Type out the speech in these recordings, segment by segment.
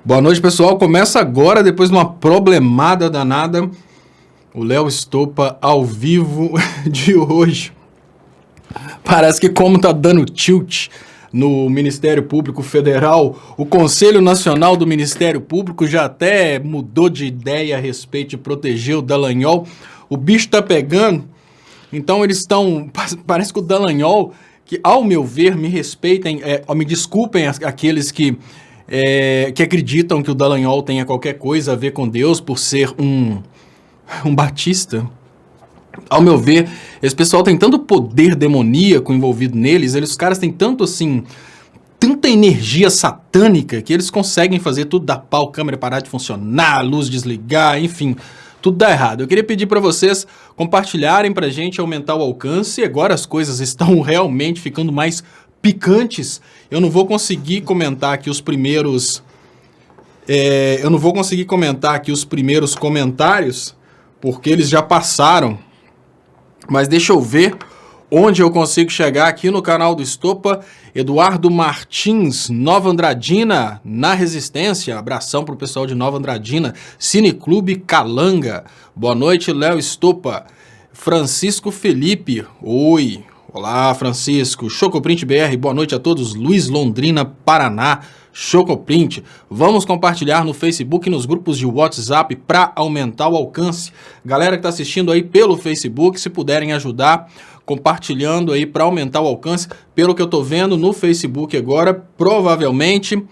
Boa noite, pessoal. Começa agora, depois de uma problemada danada, o Léo Stoppa ao vivo de hoje. Parece que como tá dando tilt no Ministério Público Federal, o Conselho Nacional do Ministério Público já até mudou de ideia a respeito de proteger o Dallagnol. O bicho tá pegando, então eles estão... Parece que o Dallagnol, que ao meu ver, me respeitem, me desculpem aqueles que acreditam que o Dallagnol tenha qualquer coisa a ver com Deus por ser um batista. Ao meu ver, esse pessoal tem tanto poder demoníaco envolvido neles, os caras têm tanto assim, tanta energia satânica que eles conseguem fazer tudo dar pau, câmera parar de funcionar, luz desligar, enfim, tudo dá errado. Eu queria pedir para vocês compartilharem pra gente, aumentar o alcance, e agora as coisas estão realmente ficando mais picantes. Eu não vou conseguir comentar aqui os primeiros... comentários, porque eles já passaram. Mas deixa eu ver onde eu consigo chegar aqui no canal do Stoppa. Eduardo Martins, Nova Andradina, na Resistência. Abração pro pessoal de Nova Andradina. Cineclube Calanga. Boa noite, Léo Stoppa. Francisco Felipe. Oi. Olá, Francisco. Chocoprint BR. Boa noite a todos. Luiz Londrina, Paraná. Chocoprint. Vamos compartilhar no Facebook e nos grupos de WhatsApp para aumentar o alcance. Galera que está assistindo aí pelo Facebook, se puderem ajudar compartilhando aí para aumentar o alcance. Pelo que eu estou vendo no Facebook agora, provavelmente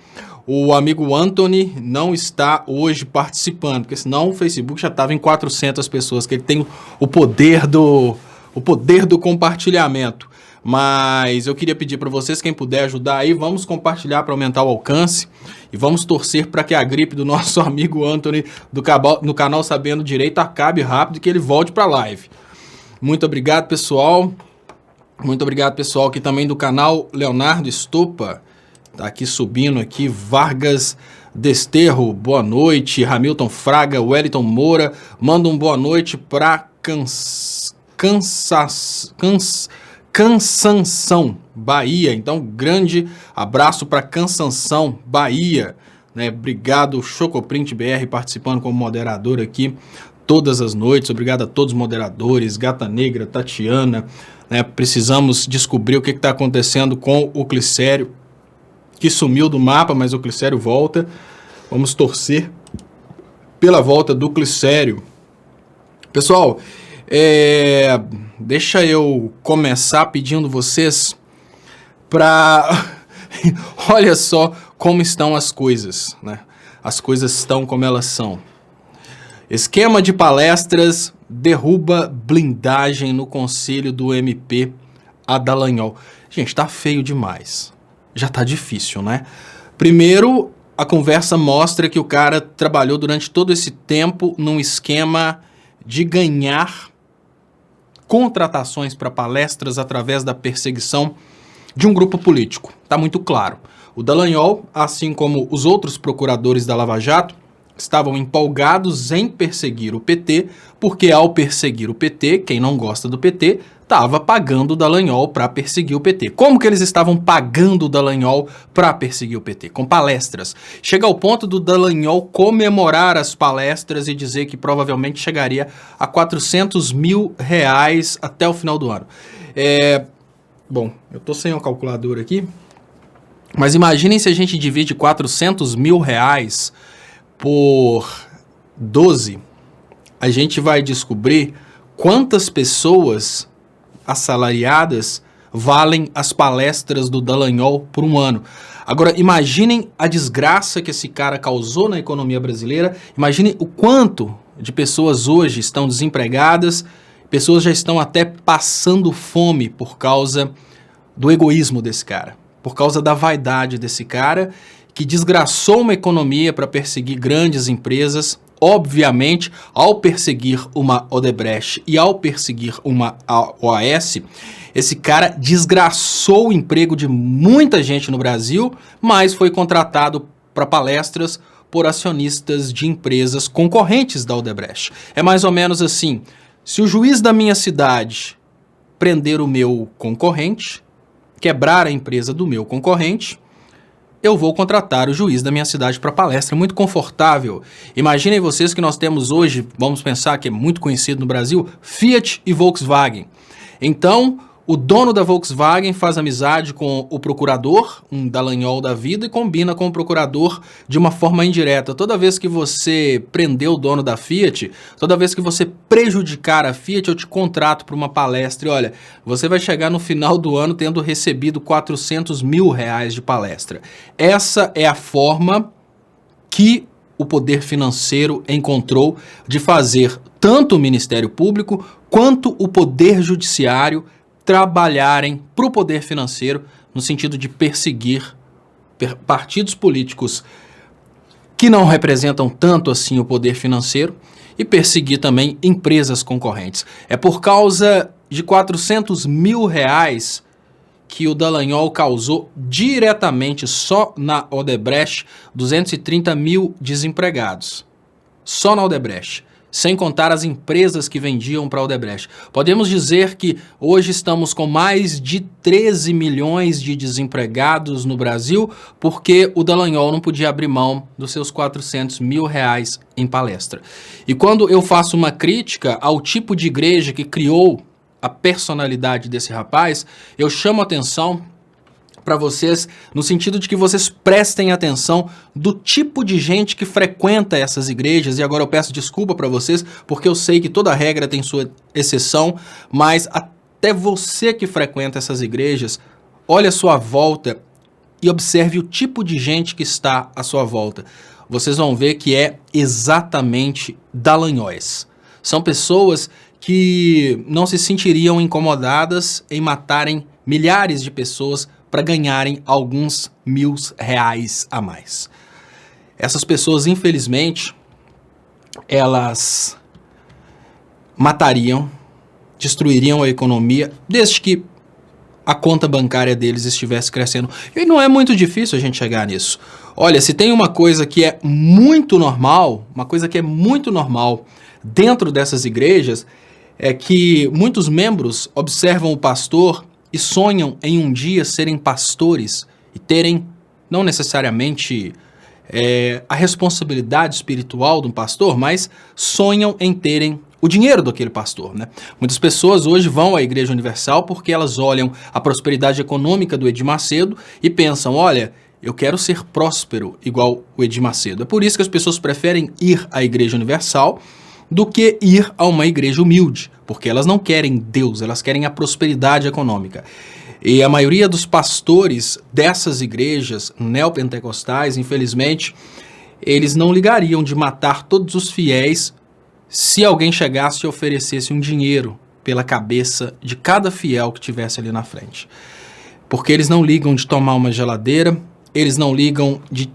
o amigo Anthony não está hoje participando, porque senão o Facebook já estava em 400 pessoas, que ele tem o poder do compartilhamento. Mas eu queria pedir para vocês, quem puder ajudar aí, vamos compartilhar para aumentar o alcance e vamos torcer para que a gripe do nosso amigo Anthony no canal Sabendo Direito acabe rápido e que ele volte para a live. Muito obrigado, pessoal. Muito obrigado, pessoal, aqui também do canal Leonardo Stoppa. Tá aqui subindo aqui, Vargas Desterro, boa noite. Hamilton Fraga, Wellington Moura, manda um boa noite para Cansanção, Bahia. Então, grande abraço para Cansanção, Bahia. Né? Obrigado, Chocoprint BR, participando como moderador aqui todas as noites. Obrigado a todos os moderadores, Gata Negra, Tatiana. Né? Precisamos descobrir o que está acontecendo com o Clicério, que sumiu do mapa, mas o Clicério volta. Vamos torcer pela volta do Clicério. Pessoal, deixa eu começar pedindo vocês para... Olha só como estão as coisas, né? As coisas estão como elas são. Esquema de palestras derruba blindagem no conselho do MP a Dallagnol. Gente, tá feio demais. Já tá difícil, né? Primeiro, a conversa mostra que o cara trabalhou durante todo esse tempo num esquema de ganhar contratações para palestras através da perseguição de um grupo político. Está muito claro. O Dallagnol, assim como os outros procuradores da Lava Jato, estavam empolgados em perseguir o PT, porque ao perseguir o PT, quem não gosta do PT, estava pagando o Dallagnol para perseguir o PT. Como que eles estavam pagando o Dallagnol para perseguir o PT? Com palestras. Chega ao ponto do Dallagnol comemorar as palestras e dizer que provavelmente chegaria a R$400 mil até o final do ano. Bom, eu tô sem o calculador aqui, mas imaginem se a gente divide R$400 mil por 12, a gente vai descobrir quantas pessoas assalariadas valem as palestras do Dallagnol por um ano. Agora, imaginem a desgraça que esse cara causou na economia brasileira, imaginem o quanto de pessoas hoje estão desempregadas, pessoas já estão até passando fome por causa do egoísmo desse cara, por causa da vaidade desse cara, que desgraçou uma economia para perseguir grandes empresas. Obviamente, ao perseguir uma Odebrecht e ao perseguir uma OAS, esse cara desgraçou o emprego de muita gente no Brasil, mas foi contratado para palestras por acionistas de empresas concorrentes da Odebrecht. É mais ou menos assim, se o juiz da minha cidade prender o meu concorrente, quebrar a empresa do meu concorrente, eu vou contratar o juiz da minha cidade para palestra, muito confortável. Imaginem vocês que nós temos hoje, vamos pensar que é muito conhecido no Brasil, Fiat e Volkswagen. Então, o dono da Volkswagen faz amizade com o procurador, um Dallagnol da vida, e combina com o procurador de uma forma indireta. Toda vez que você prender o dono da Fiat, toda vez que você prejudicar a Fiat, eu te contrato para uma palestra. E olha, você vai chegar no final do ano tendo recebido R$400 mil de palestra. Essa é a forma que o poder financeiro encontrou de fazer tanto o Ministério Público quanto o Poder Judiciário trabalharem para o poder financeiro no sentido de perseguir partidos políticos que não representam tanto assim o poder financeiro e perseguir também empresas concorrentes. É por causa de R$400 mil que o Dallagnol causou diretamente só na Odebrecht 230 mil desempregados. Só na Odebrecht. Sem contar as empresas que vendiam para a Odebrecht. Podemos dizer que hoje estamos com mais de 13 milhões de desempregados no Brasil, porque o Dallagnol não podia abrir mão dos seus R$400 mil em palestra. E quando eu faço uma crítica ao tipo de igreja que criou a personalidade desse rapaz, eu chamo atenção para vocês, no sentido de que vocês prestem atenção do tipo de gente que frequenta essas igrejas, e agora eu peço desculpa para vocês, porque eu sei que toda regra tem sua exceção, mas até você que frequenta essas igrejas, olhe à sua volta e observe o tipo de gente que está à sua volta. Vocês vão ver que é exatamente Dallagnóis. São pessoas que não se sentiriam incomodadas em matarem milhares de pessoas para ganharem alguns mil a mais. Essas pessoas, infelizmente, elas matariam, destruiriam a economia, desde que a conta bancária deles estivesse crescendo. E não é muito difícil a gente chegar nisso. Olha, se tem uma coisa que é muito normal, dentro dessas igrejas, é que muitos membros observam o pastor e sonham em um dia serem pastores e terem, não necessariamente a responsabilidade espiritual de um pastor, mas sonham em terem o dinheiro daquele pastor, né? Muitas pessoas hoje vão à Igreja Universal porque elas olham a prosperidade econômica do Edir Macedo e pensam, olha, eu quero ser próspero igual o Edir Macedo. É por isso que as pessoas preferem ir à Igreja Universal do que ir a uma igreja humilde, porque elas não querem Deus, elas querem a prosperidade econômica. E a maioria dos pastores dessas igrejas neopentecostais, infelizmente, eles não ligariam de matar todos os fiéis se alguém chegasse e oferecesse um dinheiro pela cabeça de cada fiel que tivesse ali na frente. Porque eles não ligam de tomar uma geladeira, eles não ligam de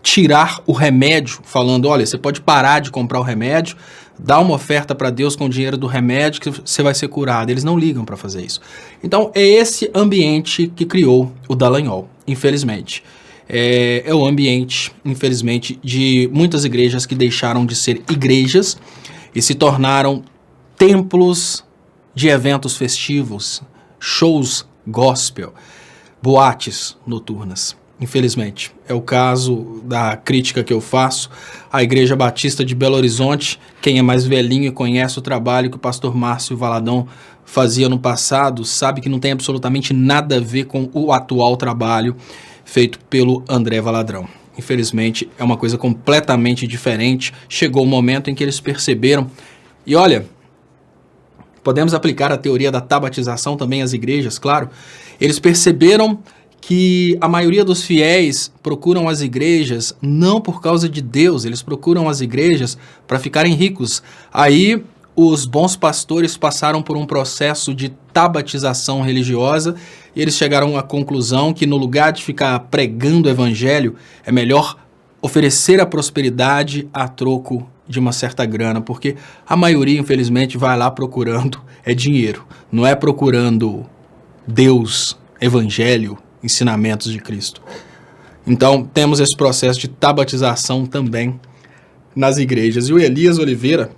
tirar o remédio, falando, olha, você pode parar de comprar o remédio, dar uma oferta para Deus com o dinheiro do remédio que você vai ser curado. Eles não ligam para fazer isso. Então, é esse ambiente que criou o Dallagnol, infelizmente. É o ambiente, infelizmente, de muitas igrejas que deixaram de ser igrejas e se tornaram templos de eventos festivos, shows gospel, boates noturnas. Infelizmente, é o caso da crítica que eu faço à Igreja Batista de Belo Horizonte. Quem é mais velhinho e conhece o trabalho que o pastor Márcio Valadão fazia no passado, sabe que não tem absolutamente nada a ver com o atual trabalho feito pelo André Valadão. Infelizmente, é uma coisa completamente diferente. Chegou o momento em que eles perceberam. E olha, podemos aplicar a teoria da tabatização também às igrejas, claro. Eles perceberam que a maioria dos fiéis procuram as igrejas não por causa de Deus, eles procuram as igrejas para ficarem ricos. Aí os bons pastores passaram por um processo de tabatização religiosa e eles chegaram à conclusão que no lugar de ficar pregando o evangelho, é melhor oferecer a prosperidade a troco de uma certa grana, porque a maioria, infelizmente, vai lá procurando dinheiro, não é procurando Deus, evangelho, ensinamentos de Cristo. Então, temos esse processo de tabatização também nas igrejas. E o Elias Oliveira,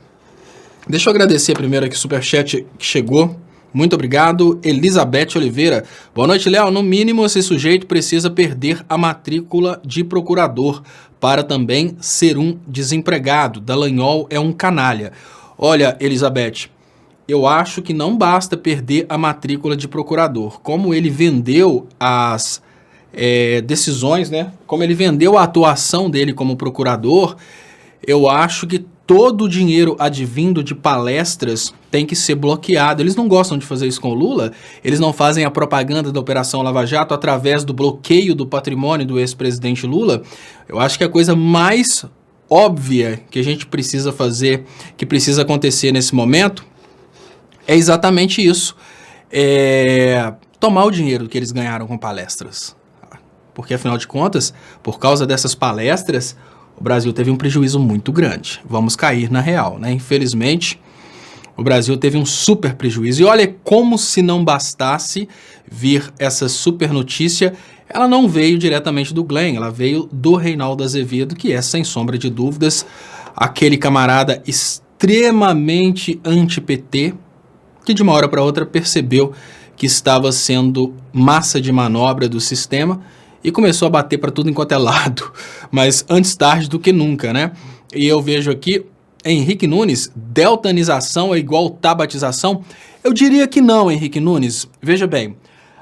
deixa eu agradecer primeiro aqui o superchat que chegou, Muito obrigado, Elizabeth Oliveira. Boa noite, Léo. No mínimo, esse sujeito precisa perder a matrícula de procurador para também ser um desempregado. Dallagnol é um canalha. Olha, Elizabeth, eu acho que não basta perder a matrícula de procurador. Como ele vendeu as decisões, né? Como ele vendeu a atuação dele como procurador, eu acho que todo o dinheiro advindo de palestras tem que ser bloqueado. Eles não gostam de fazer isso com o Lula, eles não fazem a propaganda da Operação Lava Jato através do bloqueio do patrimônio do ex-presidente Lula. Eu acho que a coisa mais óbvia que a gente precisa fazer, que precisa acontecer nesse momento, é exatamente isso. Tomar o dinheiro que eles ganharam com palestras. Porque, afinal de contas, por causa dessas palestras, o Brasil teve um prejuízo muito grande. Vamos cair na real, né? Infelizmente, o Brasil teve um super prejuízo. E olha, como se não bastasse vir essa super notícia, ela não veio diretamente do Glenn, ela veio do Reinaldo Azevedo, que é, sem sombra de dúvidas, aquele camarada extremamente anti-PT, que de uma hora para outra percebeu que estava sendo massa de manobra do sistema e começou a bater para tudo enquanto é lado, mas antes tarde do que nunca, né? E eu vejo aqui, Henrique Nunes, deltanização é igual tabatização? Eu diria que não, Henrique Nunes. Veja bem,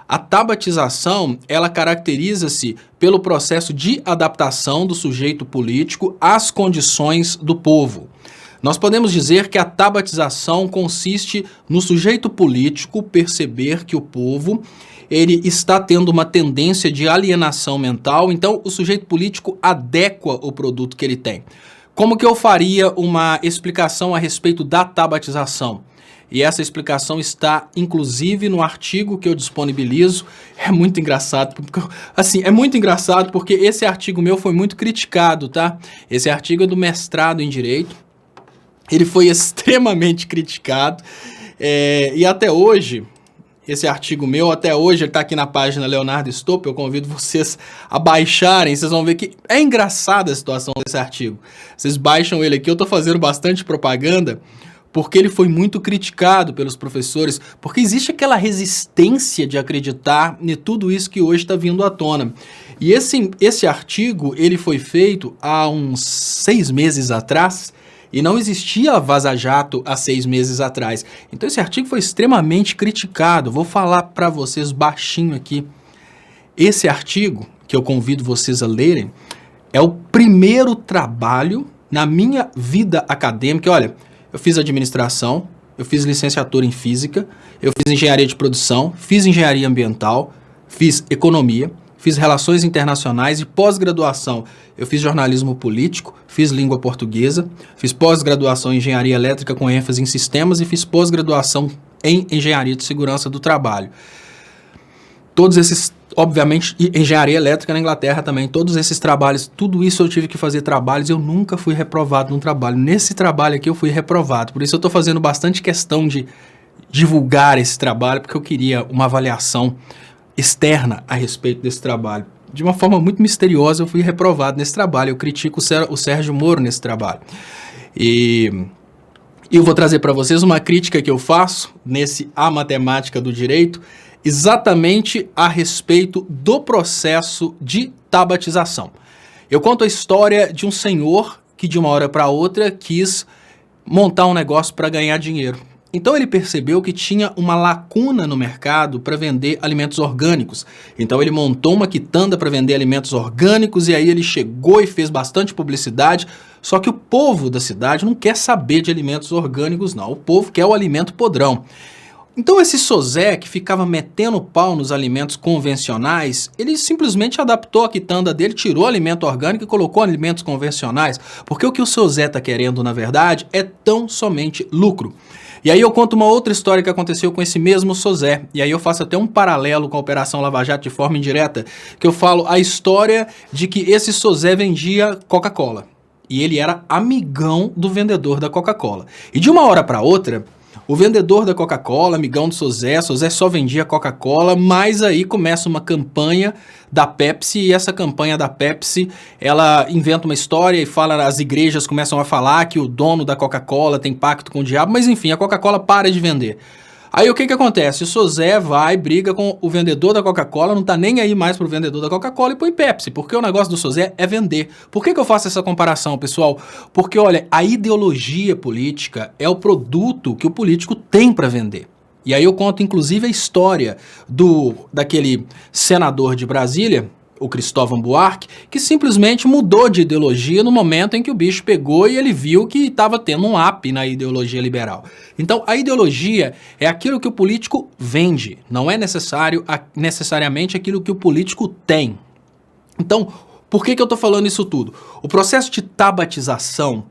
a tabatização, ela caracteriza-se pelo processo de adaptação do sujeito político às condições do povo. Nós podemos dizer que a tabatização consiste no sujeito político perceber que o povo ele está tendo uma tendência de alienação mental, então o sujeito político adequa o produto que ele tem. Como que eu faria uma explicação a respeito da tabatização? E essa explicação está, inclusive, no artigo que eu disponibilizo. É muito engraçado, porque esse artigo meu foi muito criticado, tá? Esse artigo é do mestrado em Direito. Ele foi extremamente criticado e até hoje, esse artigo meu, até hoje, ele está aqui na página Leonardo Stolpe, eu convido vocês a baixarem, vocês vão ver que é engraçada a situação desse artigo. Vocês baixam ele aqui, eu estou fazendo bastante propaganda, porque ele foi muito criticado pelos professores, porque existe aquela resistência de acreditar em tudo isso que hoje está vindo à tona. E esse artigo, ele foi feito há uns 6 meses atrás, e não existia Vaza Jato há 6 meses atrás. Então esse artigo foi extremamente criticado. Vou falar para vocês baixinho aqui. Esse artigo, que eu convido vocês a lerem, é o primeiro trabalho na minha vida acadêmica. Olha, eu fiz administração, eu fiz licenciatura em física, eu fiz engenharia de produção, fiz engenharia ambiental, fiz economia, fiz relações internacionais e pós-graduação. Eu fiz jornalismo político, fiz língua portuguesa, fiz pós-graduação em engenharia elétrica com ênfase em sistemas e fiz pós-graduação em engenharia de segurança do trabalho. Todos esses, obviamente, e engenharia elétrica na Inglaterra também, todos esses trabalhos, tudo isso eu tive que fazer trabalhos, eu nunca fui reprovado num trabalho. Nesse trabalho aqui eu fui reprovado, por isso eu estou fazendo bastante questão de divulgar esse trabalho, porque eu queria uma avaliação externa a respeito desse trabalho. De uma forma muito misteriosa eu fui reprovado nesse trabalho, eu critico o Sérgio Moro nesse trabalho. E eu vou trazer para vocês uma crítica que eu faço nesse A Matemática do Direito, exatamente a respeito do processo de tabatização. Eu conto a história de um senhor que de uma hora para outra quis montar um negócio para ganhar dinheiro. Então ele percebeu que tinha uma lacuna no mercado para vender alimentos orgânicos. Então ele montou uma quitanda para vender alimentos orgânicos e aí ele chegou e fez bastante publicidade. Só que o povo da cidade não quer saber de alimentos orgânicos não, o povo quer o alimento podrão. Então esse Sozé que ficava metendo pau nos alimentos convencionais, ele simplesmente adaptou a quitanda dele, tirou o alimento orgânico e colocou alimentos convencionais. Porque o que o Sozé está querendo na verdade é tão somente lucro. E aí eu conto uma outra história que aconteceu com esse mesmo Sozé. E aí eu faço até um paralelo com a Operação Lava Jato de forma indireta, que eu falo a história de que esse Sozé vendia Coca-Cola. E ele era amigão do vendedor da Coca-Cola. E de uma hora para outra, o vendedor da Coca-Cola, amigão do Sozé só vendia Coca-Cola, mas aí começa uma campanha da Pepsi e essa campanha da Pepsi, ela inventa uma história e fala, as igrejas começam a falar que o dono da Coca-Cola tem pacto com o diabo, mas enfim, a Coca-Cola para de vender. Aí o que acontece? O seu Zé vai, briga com o vendedor da Coca-Cola, não tá nem aí mais pro vendedor da Coca-Cola e põe Pepsi, porque o negócio do seu Zé é vender. Por que eu faço essa comparação, pessoal? Porque, olha, a ideologia política é o produto que o político tem para vender. E aí eu conto, inclusive, a história daquele senador de Brasília, o Cristóvão Buarque, que simplesmente mudou de ideologia no momento em que o bicho pegou e ele viu que estava tendo um up na ideologia liberal. Então, a ideologia é aquilo que o político vende, não é necessariamente aquilo que o político tem. Então, por que eu estou falando isso tudo? O processo de tabatização,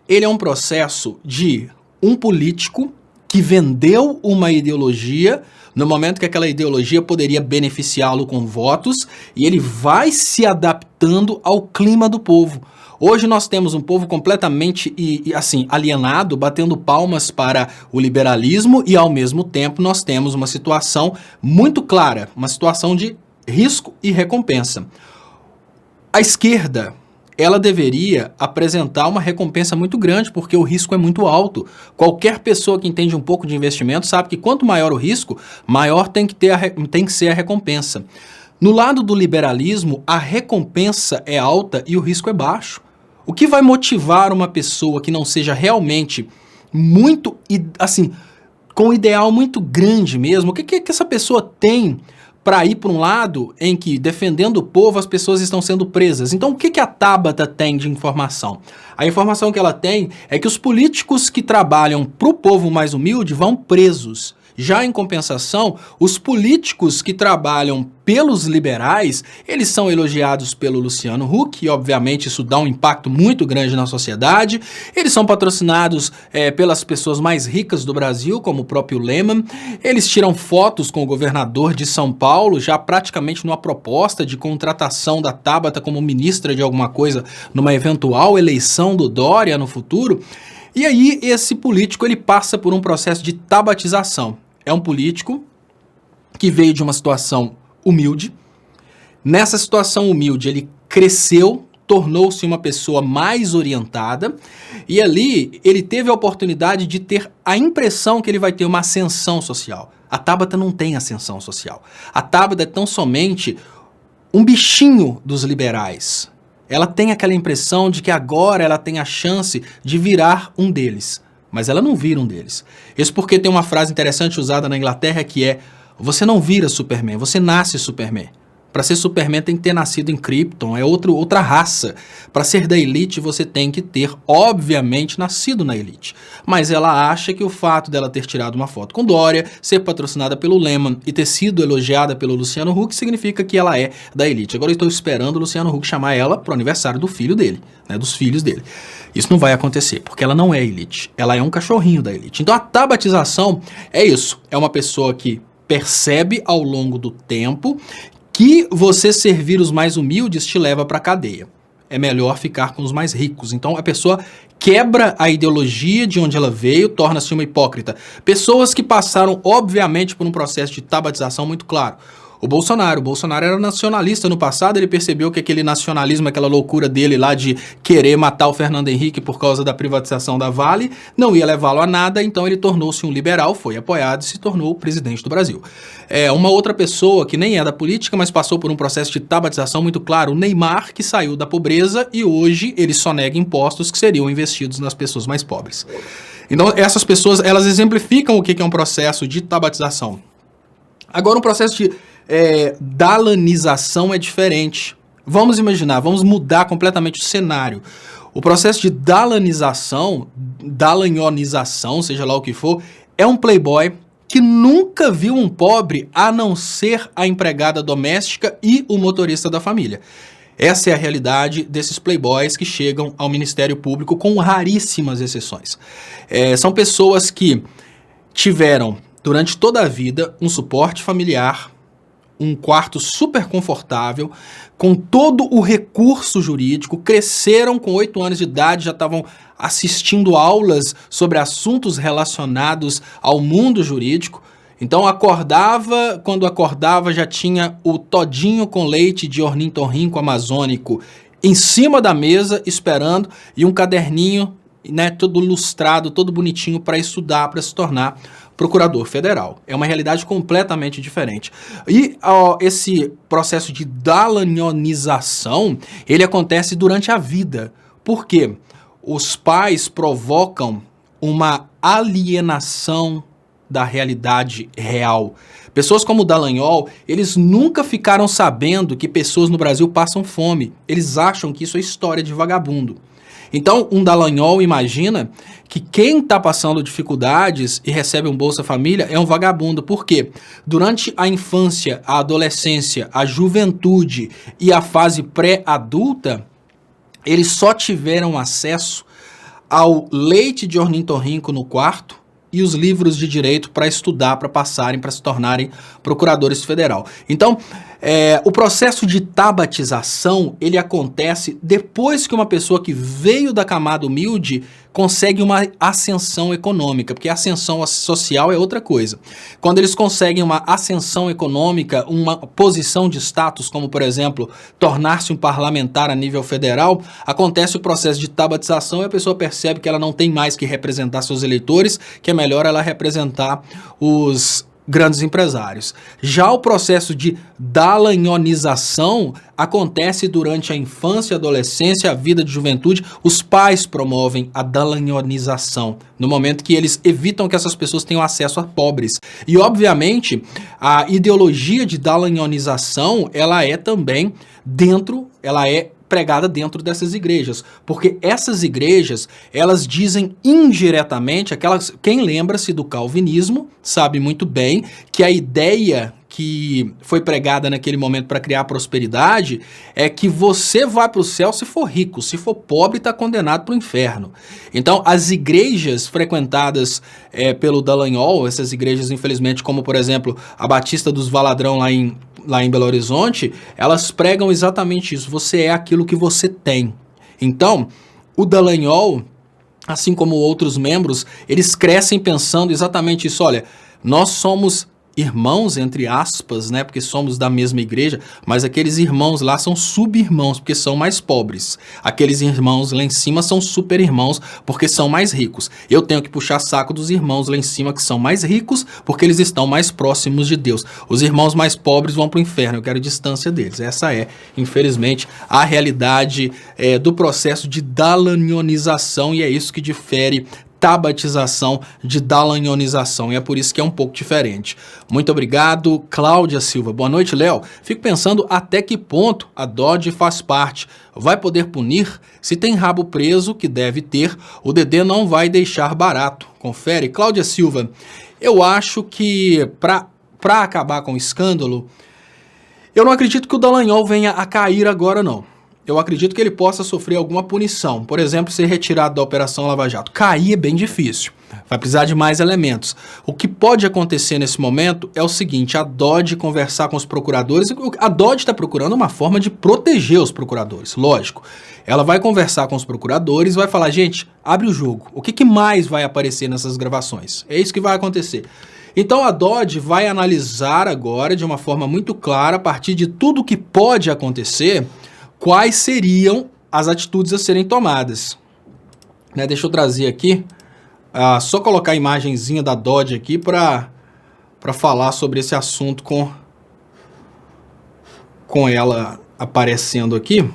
ele é um processo de um político que vendeu uma ideologia no momento que aquela ideologia poderia beneficiá-lo com votos, e ele vai se adaptando ao clima do povo. Hoje nós temos um povo completamente assim, alienado, batendo palmas para o liberalismo, e ao mesmo tempo nós temos uma situação muito clara, uma situação de risco e recompensa. A esquerda, ela deveria apresentar uma recompensa muito grande, porque o risco é muito alto. Qualquer pessoa que entende um pouco de investimento sabe que quanto maior o risco, maior tem que ser a recompensa. No lado do liberalismo, a recompensa é alta e o risco é baixo. O que vai motivar uma pessoa que não seja realmente muito, assim, com um ideal muito grande mesmo? O que essa pessoa tem para ir para um lado em que, defendendo o povo, as pessoas estão sendo presas? Então, o que a Tabata tem de informação? A informação que ela tem é que os políticos que trabalham para o povo mais humilde vão presos. Já em compensação, os políticos que trabalham pelos liberais, eles são elogiados pelo Luciano Huck, e obviamente isso dá um impacto muito grande na sociedade. Eles são patrocinados pelas pessoas mais ricas do Brasil, como o próprio Lehman. Eles tiram fotos com o governador de São Paulo, já praticamente numa proposta de contratação da Tabata como ministra de alguma coisa numa eventual eleição do Dória no futuro. E aí esse político ele passa por um processo de tabatização. É um político que veio de uma situação humilde. Nessa situação humilde, ele cresceu, tornou-se uma pessoa mais orientada, e ali ele teve a oportunidade de ter a impressão que ele vai ter uma ascensão social. A Tabata não tem ascensão social. A Tabata é tão somente um bichinho dos liberais. Ela tem aquela impressão de que agora ela tem a chance de virar um deles. Mas ela não vira um deles. Isso porque tem uma frase interessante usada na Inglaterra que é: você não vira Superman, você nasce Superman. Para ser Superman tem que ter nascido em Krypton, é outra raça. Para ser da elite você tem que ter, obviamente, nascido na elite. Mas ela acha que o fato dela ter tirado uma foto com Dória, ser patrocinada pelo Lehman e ter sido elogiada pelo Luciano Huck significa que ela é da elite. Agora eu estou esperando o Luciano Huck chamar ela para o aniversário do filho dele, né, dos filhos dele. Isso não vai acontecer, porque ela não é elite. Ela é um cachorrinho da elite. Então a tabatização é isso. É uma pessoa que percebe ao longo do tempo que você servir os mais humildes te leva para a cadeia. É melhor ficar com os mais ricos. Então a pessoa quebra a ideologia de onde ela veio, torna-se uma hipócrita. Pessoas que passaram, obviamente, por um processo de tabatização muito claro. O Bolsonaro era nacionalista no passado, ele percebeu que aquele nacionalismo, aquela loucura dele lá de querer matar o Fernando Henrique por causa da privatização da Vale, não ia levá-lo a nada, então ele tornou-se um liberal, foi apoiado e se tornou o presidente do Brasil. Uma outra pessoa que nem é da política, mas passou por um processo de tabatização muito claro, o Neymar, que saiu da pobreza e hoje ele só nega impostos que seriam investidos nas pessoas mais pobres. Então essas pessoas, elas exemplificam o que é um processo de tabatização. Agora um processo de dalanização é diferente. Vamos imaginar, vamos mudar completamente o cenário. O processo de dalanhonização, seja lá o que for, é um playboy que nunca viu um pobre a não ser a empregada doméstica e o motorista da família. Essa é a realidade desses playboys que chegam ao Ministério Público com raríssimas exceções. São pessoas que tiveram, durante toda a vida, um suporte familiar, um quarto super confortável, com todo o recurso jurídico, cresceram com 8 anos de idade, já estavam assistindo aulas sobre assuntos relacionados ao mundo jurídico. Então quando acordava já tinha o todinho com leite de ornitorrinco amazônico em cima da mesa esperando e um caderninho, né, todo lustrado, todo bonitinho para estudar, para se tornar procurador federal. É uma realidade completamente diferente. E esse processo de dallagnonização, ele acontece durante a vida. Por quê? Os pais provocam uma alienação da realidade real. Pessoas como o Dallagnol, eles nunca ficaram sabendo que pessoas no Brasil passam fome. Eles acham que isso é história de vagabundo. Então, um Dallagnol imagina que quem está passando dificuldades e recebe um Bolsa Família é um vagabundo. Por quê? Durante a infância, a adolescência, a juventude e a fase pré-adulta, eles só tiveram acesso ao leite de ornitorrinco no quarto e os livros de direito para estudar, para passarem, para se tornarem procuradores federal. Então, o processo de tabatização, ele acontece depois que uma pessoa que veio da camada humilde consegue uma ascensão econômica, porque a ascensão social é outra coisa. Quando eles conseguem uma ascensão econômica, uma posição de status, como por exemplo, tornar-se um parlamentar a nível federal, acontece o processo de tabatização e a pessoa percebe que ela não tem mais que representar seus eleitores, que é melhor ela representar os grandes empresários. Já o processo de dallagnonização acontece durante a infância, adolescência, a vida de juventude. Os pais promovem a dallagnonização no momento que eles evitam que essas pessoas tenham acesso a pobres. E, obviamente, a ideologia de dallagnonização, ela é também pregada dentro dessas igrejas, porque essas igrejas, elas dizem indiretamente, quem lembra-se do calvinismo sabe muito bem que a ideia que foi pregada naquele momento para criar prosperidade é que você vai para o céu se for rico, se for pobre está condenado para o inferno. Então as igrejas frequentadas pelo Dallagnol, essas igrejas infelizmente como por exemplo a Batista dos Valadrão lá em Belo Horizonte, elas pregam exatamente isso, você é aquilo que você tem. Então, o Dallagnol, assim como outros membros, eles crescem pensando exatamente isso, olha, nós somos irmãos, entre aspas, né, porque somos da mesma igreja, mas aqueles irmãos lá são sub-irmãos, porque são mais pobres. Aqueles irmãos lá em cima são super-irmãos, porque são mais ricos. Eu tenho que puxar saco dos irmãos lá em cima, que são mais ricos, porque eles estão mais próximos de Deus. Os irmãos mais pobres vão para o inferno, eu quero distância deles. Essa é, infelizmente, a realidade do processo de dallagnonização, e é isso que difere tabatização de dallagnonização, e é por isso que é um pouco diferente. Muito obrigado, Cláudia Silva. Boa noite, Léo. Fico pensando até que ponto a DOD faz parte. Vai poder punir? Se tem rabo preso, que deve ter, o Dedê não vai deixar barato. Confere. Cláudia Silva, eu acho que para acabar com o escândalo, eu não acredito que o Dallagnol venha a cair agora, não. Eu acredito que ele possa sofrer alguma punição, por exemplo, ser retirado da Operação Lava Jato. Cair é bem difícil, vai precisar de mais elementos. O que pode acontecer nesse momento é o seguinte, a DOD conversar com os procuradores, a DOD está procurando uma forma de proteger os procuradores, lógico. Ela vai conversar com os procuradores e vai falar, gente, abre o jogo, o que mais vai aparecer nessas gravações? É isso que vai acontecer. Então a DOD vai analisar agora de uma forma muito clara, a partir de tudo que pode acontecer, quais seriam as atitudes a serem tomadas. Deixa eu trazer aqui, só colocar a imagenzinha da DOD aqui para falar sobre esse assunto com ela aparecendo aqui.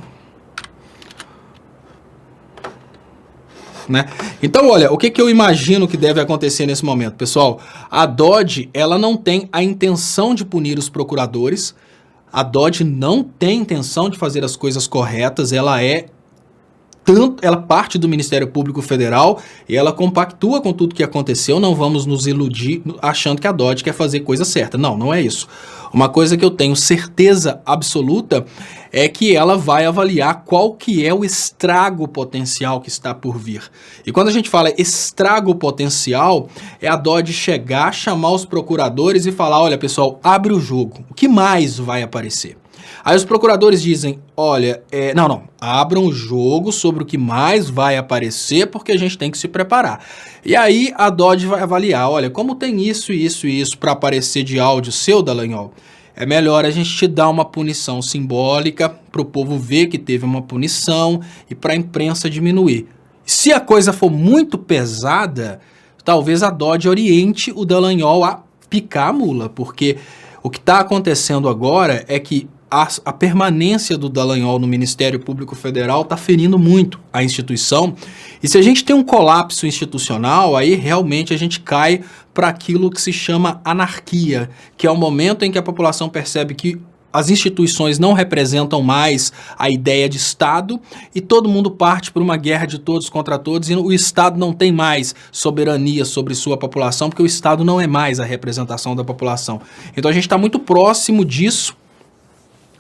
Então, olha, o que eu imagino que deve acontecer nesse momento, pessoal? A DOD, ela não tem a intenção de punir os procuradores. A DOD não tem intenção de fazer as coisas corretas, ela parte do Ministério Público Federal e ela compactua com tudo que aconteceu. Não vamos nos iludir achando que a DOD quer fazer coisa certa. Não, não é isso. Uma coisa que eu tenho certeza absoluta é que ela vai avaliar qual que é o estrago potencial que está por vir. E quando a gente fala estrago potencial, é a DOD chegar, chamar os procuradores e falar, olha pessoal, abre o jogo, o que mais vai aparecer? Aí os procuradores dizem, olha, não, abram o jogo sobre o que mais vai aparecer, porque a gente tem que se preparar. E aí a DOD vai avaliar, olha, como tem isso e isso e isso para aparecer de áudio seu, Dallagnol, é melhor a gente te dar uma punição simbólica para o povo ver que teve uma punição e para a imprensa diminuir. Se a coisa for muito pesada, talvez a Dodge oriente o Dallagnol a picar a mula, porque o que está acontecendo agora é que a permanência do Dallagnol no Ministério Público Federal está ferindo muito a instituição, e se a gente tem um colapso institucional, aí realmente a gente cai para aquilo que se chama anarquia, que é o momento em que a população percebe que as instituições não representam mais a ideia de Estado e todo mundo parte por uma guerra de todos contra todos e o Estado não tem mais soberania sobre sua população, porque o Estado não é mais a representação da população. Então a gente está muito próximo disso.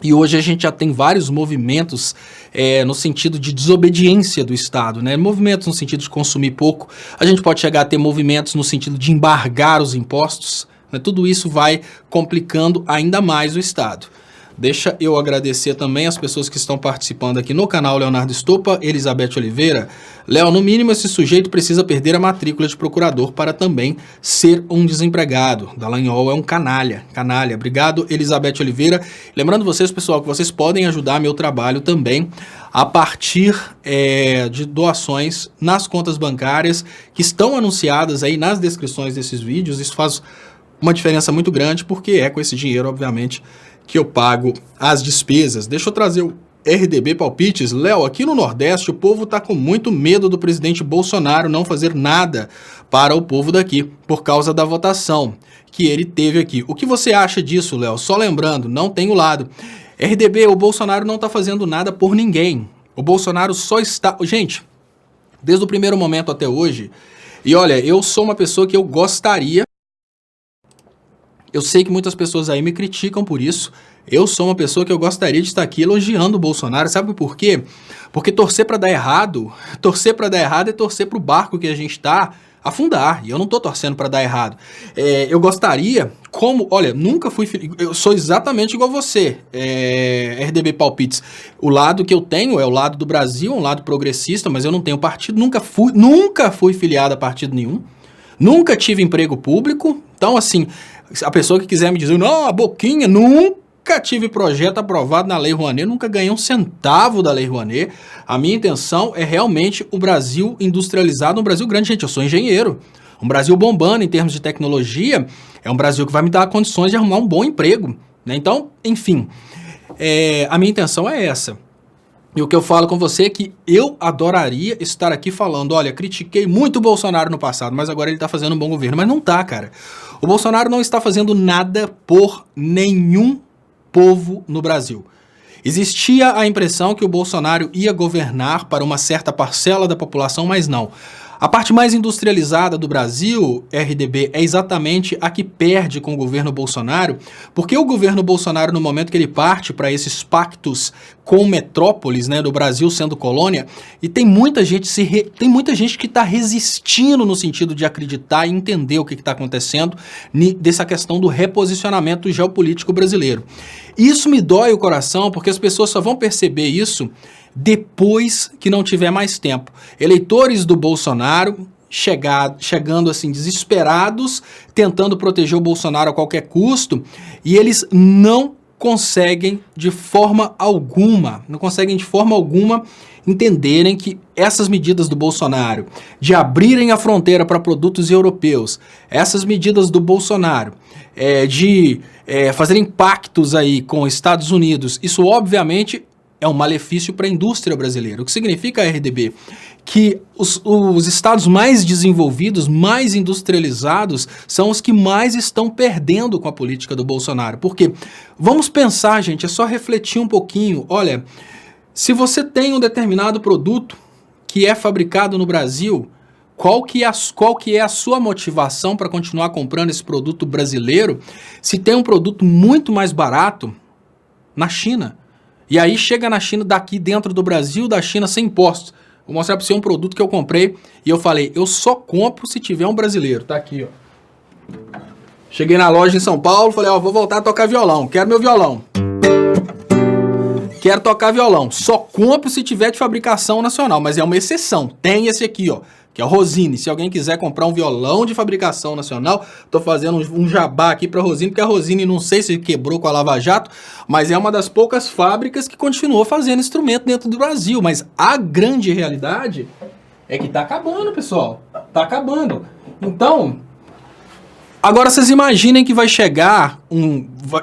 E hoje a gente já tem vários movimentos no sentido de desobediência do Estado, né? Movimentos no sentido de consumir pouco. A gente pode chegar a ter movimentos no sentido de embargar os impostos, né? Tudo isso vai complicando ainda mais o Estado. Deixa eu agradecer também as pessoas que estão participando aqui no canal Leonardo Estopa, Elizabeth Oliveira. Léo, no mínimo esse sujeito precisa perder a matrícula de procurador para também ser um desempregado. Dallagnol é um canalha, canalha. Obrigado, Elizabeth Oliveira. Lembrando vocês, pessoal, que vocês podem ajudar meu trabalho também a partir de doações nas contas bancárias que estão anunciadas aí nas descrições desses vídeos. Isso faz uma diferença muito grande, porque é com esse dinheiro, obviamente, que eu pago as despesas. Deixa eu trazer o RDB Palpites. Léo, aqui no Nordeste o povo tá com muito medo do presidente Bolsonaro não fazer nada para o povo daqui, por causa da votação que ele teve aqui. O que você acha disso, Léo? Só lembrando, não tem o lado. RDB, o Bolsonaro não tá fazendo nada por ninguém. O Bolsonaro só está... Gente, desde o primeiro momento até hoje, e olha, eu sou uma pessoa que eu gostaria... Eu sei que muitas pessoas aí me criticam por isso. Eu sou uma pessoa que eu gostaria de estar aqui elogiando o Bolsonaro. Sabe por quê? Porque torcer para dar errado é torcer para o barco que a gente está afundar. E eu não estou torcendo para dar errado. Eu gostaria, olha, nunca fui... Eu sou exatamente igual você, RDB Palpites. O lado que eu tenho é o lado do Brasil, um lado progressista, mas eu não tenho partido, nunca fui filiado a partido nenhum. Nunca tive emprego público. Então, assim... A pessoa que quiser me dizer, não, a boquinha, nunca tive projeto aprovado na Lei Rouanet, nunca ganhei um centavo da Lei Rouanet. A minha intenção é realmente o Brasil industrializado, um Brasil grande. Gente, eu sou engenheiro. Um Brasil bombando em termos de tecnologia, é um Brasil que vai me dar condições de arrumar um bom emprego, né? Então, enfim, a minha intenção é essa. E o que eu falo com você é que eu adoraria estar aqui falando, olha, critiquei muito o Bolsonaro no passado, mas agora ele está fazendo um bom governo. Mas não tá, cara. O Bolsonaro não está fazendo nada por nenhum povo no Brasil. Existia a impressão que o Bolsonaro ia governar para uma certa parcela da população, mas não. A parte mais industrializada do Brasil, RDB, é exatamente a que perde com o governo Bolsonaro, porque o governo Bolsonaro, no momento que ele parte para esses pactos com metrópoles, né, do Brasil sendo colônia, e tem muita gente que está resistindo no sentido de acreditar e entender o que está acontecendo dessa questão do reposicionamento geopolítico brasileiro. Isso me dói o coração, porque as pessoas só vão perceber isso depois que não tiver mais tempo. Eleitores do Bolsonaro chegando assim desesperados, tentando proteger o Bolsonaro a qualquer custo, e eles não conseguem de forma alguma entenderem que essas medidas do Bolsonaro de abrirem a fronteira para produtos europeus, essas medidas do Bolsonaro de fazerem pactos aí com os Estados Unidos, isso obviamente é um malefício para a indústria brasileira. O que significa, RDB, que os estados mais desenvolvidos, mais industrializados, são os que mais estão perdendo com a política do Bolsonaro. Porque, vamos pensar, gente, é só refletir um pouquinho. Olha, se você tem um determinado produto que é fabricado no Brasil, qual que é a sua motivação para continuar comprando esse produto brasileiro se tem um produto muito mais barato na China? E aí chega na China, daqui dentro do Brasil, da China, sem impostos. Vou mostrar para você um produto que eu comprei e eu falei, eu só compro se tiver um brasileiro. Tá aqui, ó. Cheguei na loja em São Paulo, falei, ó, vou voltar a tocar violão, quero meu violão. Quero tocar violão, só compro se tiver de fabricação nacional, mas é uma exceção. Tem esse aqui, ó, que é o Rosine. Se alguém quiser comprar um violão de fabricação nacional, tô fazendo um jabá aqui pra Rosine, porque a Rosine não sei se quebrou com a Lava Jato, mas é uma das poucas fábricas que continuou fazendo instrumento dentro do Brasil. Mas a grande realidade é que tá acabando, pessoal. Tá acabando. Então, agora vocês imaginem que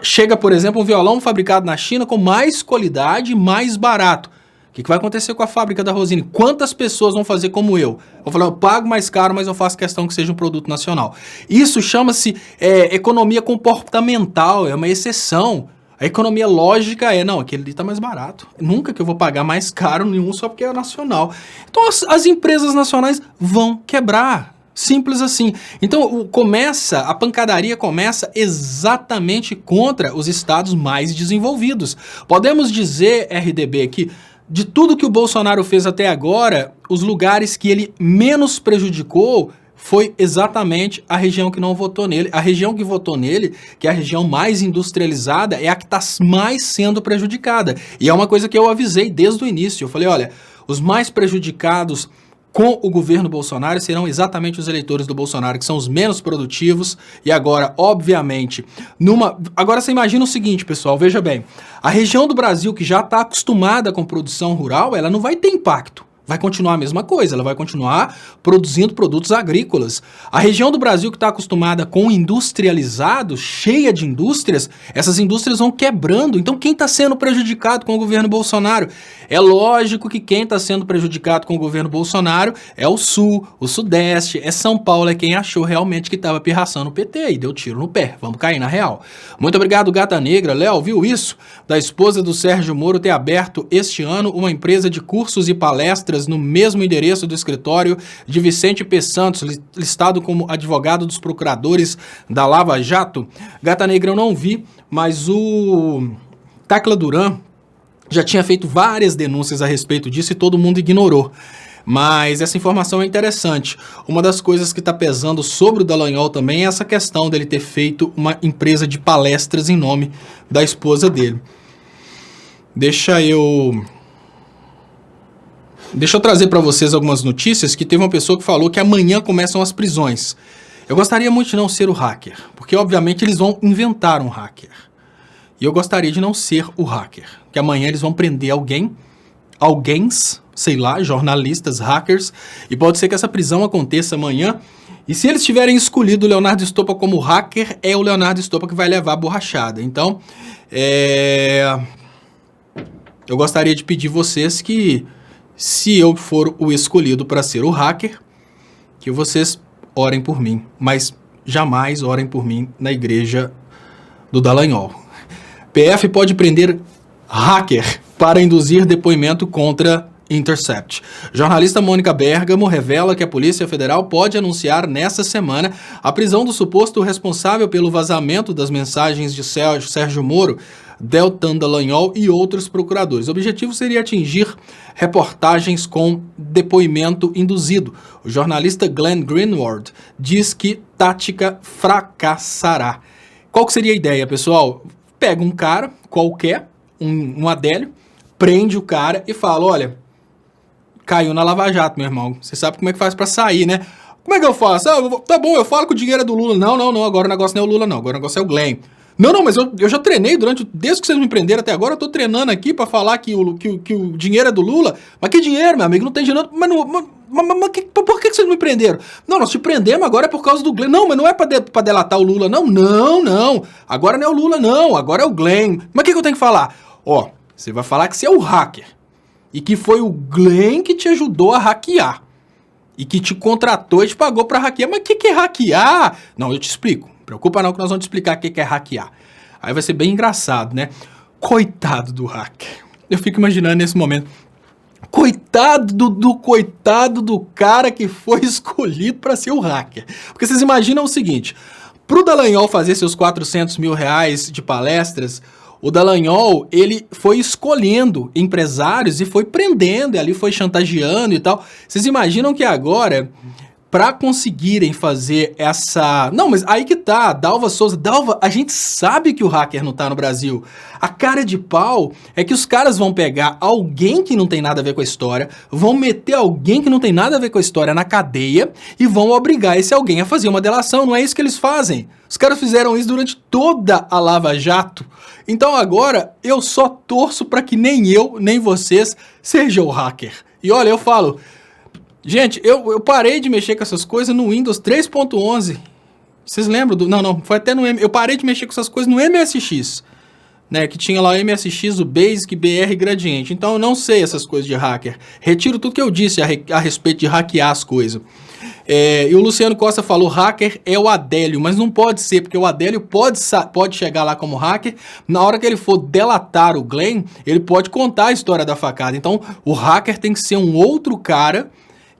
chega, por exemplo, um violão fabricado na China com mais qualidade, mais barato. O que vai acontecer com a fábrica da Rosine? Quantas pessoas vão fazer como eu? Vou falar, eu pago mais caro, mas eu faço questão que seja um produto nacional. Isso chama-se economia comportamental, é uma exceção. A economia lógica não, aquele ali está mais barato. Nunca que eu vou pagar mais caro nenhum só porque é nacional. Então as empresas nacionais vão quebrar. Simples assim. Então a pancadaria começa exatamente contra os estados mais desenvolvidos. Podemos dizer, RDB, que de tudo que o Bolsonaro fez até agora, os lugares que ele menos prejudicou foi exatamente a região que não votou nele. A região que votou nele, que é a região mais industrializada, é a que está mais sendo prejudicada. E é uma coisa que eu avisei desde o início. Eu falei, olha, os mais prejudicados com o governo Bolsonaro serão exatamente os eleitores do Bolsonaro, que são os menos produtivos. E agora, obviamente, agora você imagina o seguinte, pessoal, veja bem, a região do Brasil que já está acostumada com produção rural, ela não vai ter impacto. Vai continuar a mesma coisa, ela vai continuar produzindo produtos agrícolas. A região do Brasil que está acostumada com industrializado, cheia de indústrias, essas indústrias vão quebrando. Então quem está sendo prejudicado com o governo Bolsonaro? É lógico que quem está sendo prejudicado com o governo Bolsonaro é o Sul, o Sudeste, é São Paulo, é quem achou realmente que estava pirraçando o PT e deu tiro no pé. Vamos cair na real. Muito obrigado, Gata Negra. Léo, viu isso? Da esposa do Sérgio Moro ter aberto este ano uma empresa de cursos e palestras no mesmo endereço do escritório de Vicente P. Santos, listado como advogado dos procuradores da Lava Jato. Gata Negra eu não vi, mas o Tacla Duran já tinha feito várias denúncias a respeito disso e todo mundo ignorou. Mas essa informação é interessante. Uma das coisas que está pesando sobre o Dallagnol também é essa questão dele ter feito uma empresa de palestras em nome da esposa dele. Deixa eu trazer para vocês algumas notícias, que teve uma pessoa que falou que amanhã começam as prisões. Eu gostaria muito de não ser o hacker, porque obviamente eles vão inventar um hacker. E eu gostaria de não ser o hacker, que amanhã eles vão prender sei lá, jornalistas, hackers, e pode ser que essa prisão aconteça amanhã. E se eles tiverem escolhido o Leonardo Stoppa como hacker, é o Leonardo Stoppa que vai levar a borrachada. Então, eu gostaria de pedir vocês que, se eu for o escolhido para ser o hacker, que vocês orem por mim, mas jamais orem por mim na igreja do Dallagnol. PF pode prender hacker para induzir depoimento contra Intercept. Jornalista Mônica Bergamo revela que a Polícia Federal pode anunciar nessa semana a prisão do suposto responsável pelo vazamento das mensagens de Sérgio Moro, Deltan Dallagnol e outros procuradores. O objetivo seria atingir reportagens com depoimento induzido. O jornalista Glenn Greenwald diz que tática fracassará. Qual que seria a ideia, pessoal? Pega um cara qualquer, um Adélio, prende o cara e fala, olha, caiu na Lava Jato, meu irmão. Você sabe como é que faz pra sair, né? Como é que eu faço? Tá bom, eu falo que o dinheiro é do Lula. Não, agora o negócio não é o Lula, não. Agora o negócio é o Glenn. Não, mas eu já treinei desde que vocês me prenderam até agora, eu tô treinando aqui pra falar que o dinheiro é do Lula. Mas que dinheiro, meu amigo? Não tem dinheiro. Mas por que vocês me prenderam? Não, nós te prendemos agora é por causa do Glenn. Não, mas não é pra delatar o Lula, não. Não. Agora não é o Lula, não. Agora é o Glenn. Mas o que eu tenho que falar? Ó, você vai falar que você é o hacker. E que foi o Glenn que te ajudou a hackear. E que te contratou e te pagou pra hackear. Mas o que é hackear? Não, eu te explico. Não preocupa não que nós vamos te explicar o que é hackear. Aí vai ser bem engraçado, né? Coitado do hacker. Eu fico imaginando nesse momento. Coitado do cara que foi escolhido para ser o hacker. Porque vocês imaginam o seguinte. Pro Dallagnol fazer seus 400 mil reais de palestras, o Dallagnol, ele foi escolhendo empresários e foi prendendo, e ali foi chantageando e tal. Vocês imaginam que agora, para conseguirem fazer essa... Não, mas aí que tá, Dalva Souza. Dalva, a gente sabe que o hacker não tá no Brasil. A cara de pau é que os caras vão pegar alguém que não tem nada a ver com a história, vão meter alguém que não tem nada a ver com a história na cadeia e vão obrigar esse alguém a fazer uma delação. Não é isso que eles fazem. Os caras fizeram isso durante toda a Lava Jato. Então agora eu só torço para que nem eu, nem vocês sejam o hacker. E olha, eu falo... Gente, eu parei de mexer com essas coisas no Windows 3.11. Vocês lembram do... Não, foi até no... Eu parei de mexer com essas coisas no MSX, né? Que tinha lá o MSX, o Basic, BR Gradiente. Então eu não sei essas coisas de hacker. Retiro tudo que eu disse a respeito de hackear as coisas. E o Luciano Costa falou, hacker é o Adélio, mas não pode ser, porque o Adélio pode chegar lá como hacker, na hora que ele for delatar o Glenn, ele pode contar a história da facada. Então o hacker tem que ser um outro cara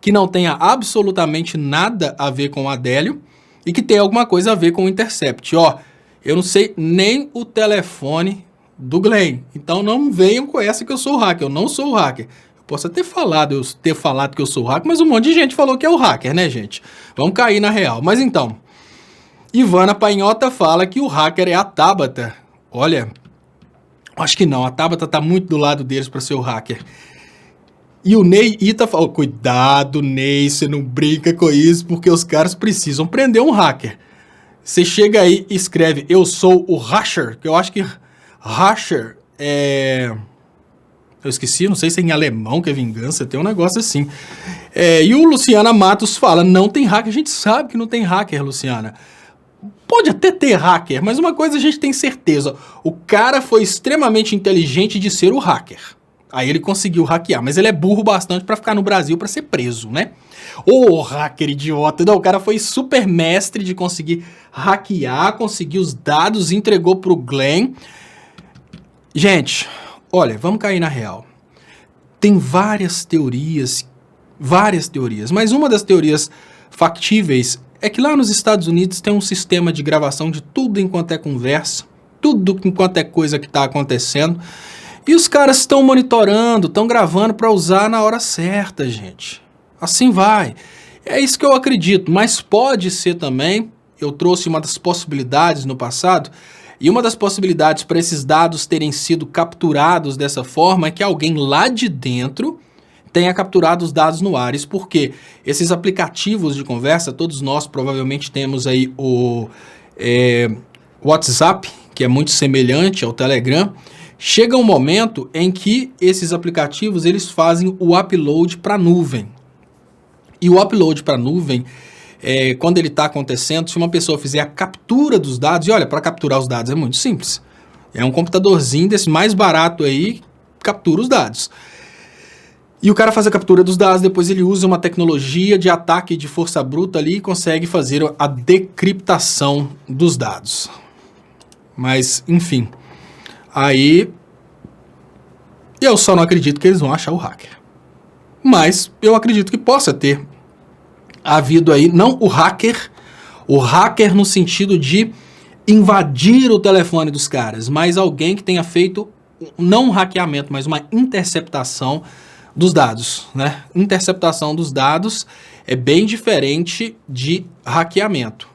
que não tenha absolutamente nada a ver com o Adélio e que tenha alguma coisa a ver com o Intercept. Ó, eu não sei nem o telefone do Glenn, então não venham com essa que eu sou o hacker, eu não sou o hacker. Posso até ter falado que eu sou hacker, mas um monte de gente falou que é o hacker, né, gente? Vamos cair na real. Mas então, Ivana Panhota fala que o hacker é a Tabata. Olha, acho que não, a Tabata tá muito do lado deles para ser o hacker. E o Ney Ita falou, cuidado, Ney, você não brinca com isso, porque os caras precisam prender um hacker. Você chega aí e escreve, eu sou o Hasher, que eu acho que Hasher é... Eu esqueci, não sei se é em alemão que é vingança, tem um negócio assim. E o Luciana Matos fala, não tem hacker, a gente sabe que não tem hacker, Luciana. Pode até ter hacker, mas uma coisa a gente tem certeza, o cara foi extremamente inteligente de ser o hacker. Aí ele conseguiu hackear, mas ele é burro bastante pra ficar no Brasil pra ser preso, né? Ô, hacker idiota, não, o cara foi super mestre de conseguir hackear, conseguir os dados, entregou pro Glenn. Gente... Olha, vamos cair na real. Tem várias teorias, mas uma das teorias factíveis é que lá nos Estados Unidos tem um sistema de gravação de tudo enquanto é conversa, tudo enquanto é coisa que está acontecendo, e os caras estão monitorando, estão gravando para usar na hora certa, gente. Assim vai. É isso que eu acredito, mas pode ser também, eu trouxe uma das possibilidades no passado, e uma das possibilidades para esses dados terem sido capturados dessa forma é que alguém lá de dentro tenha capturado os dados no Ares, porque esses aplicativos de conversa, todos nós provavelmente temos aí o WhatsApp, que é muito semelhante ao Telegram. Chega um momento em que esses aplicativos eles fazem o upload para a nuvem. E o upload para a nuvem... quando ele está acontecendo, se uma pessoa fizer a captura dos dados, e olha, para capturar os dados é muito simples, é um computadorzinho desse mais barato aí, captura os dados. E o cara faz a captura dos dados, depois ele usa uma tecnologia de ataque de força bruta ali e consegue fazer a decriptação dos dados. Mas, enfim, aí eu só não acredito que eles vão achar o hacker. Mas eu acredito que possa ter havido aí, não o hacker no sentido de invadir o telefone dos caras, mas alguém que tenha feito, não um hackeamento, mas uma interceptação dos dados, né? Interceptação dos dados é bem diferente de hackeamento.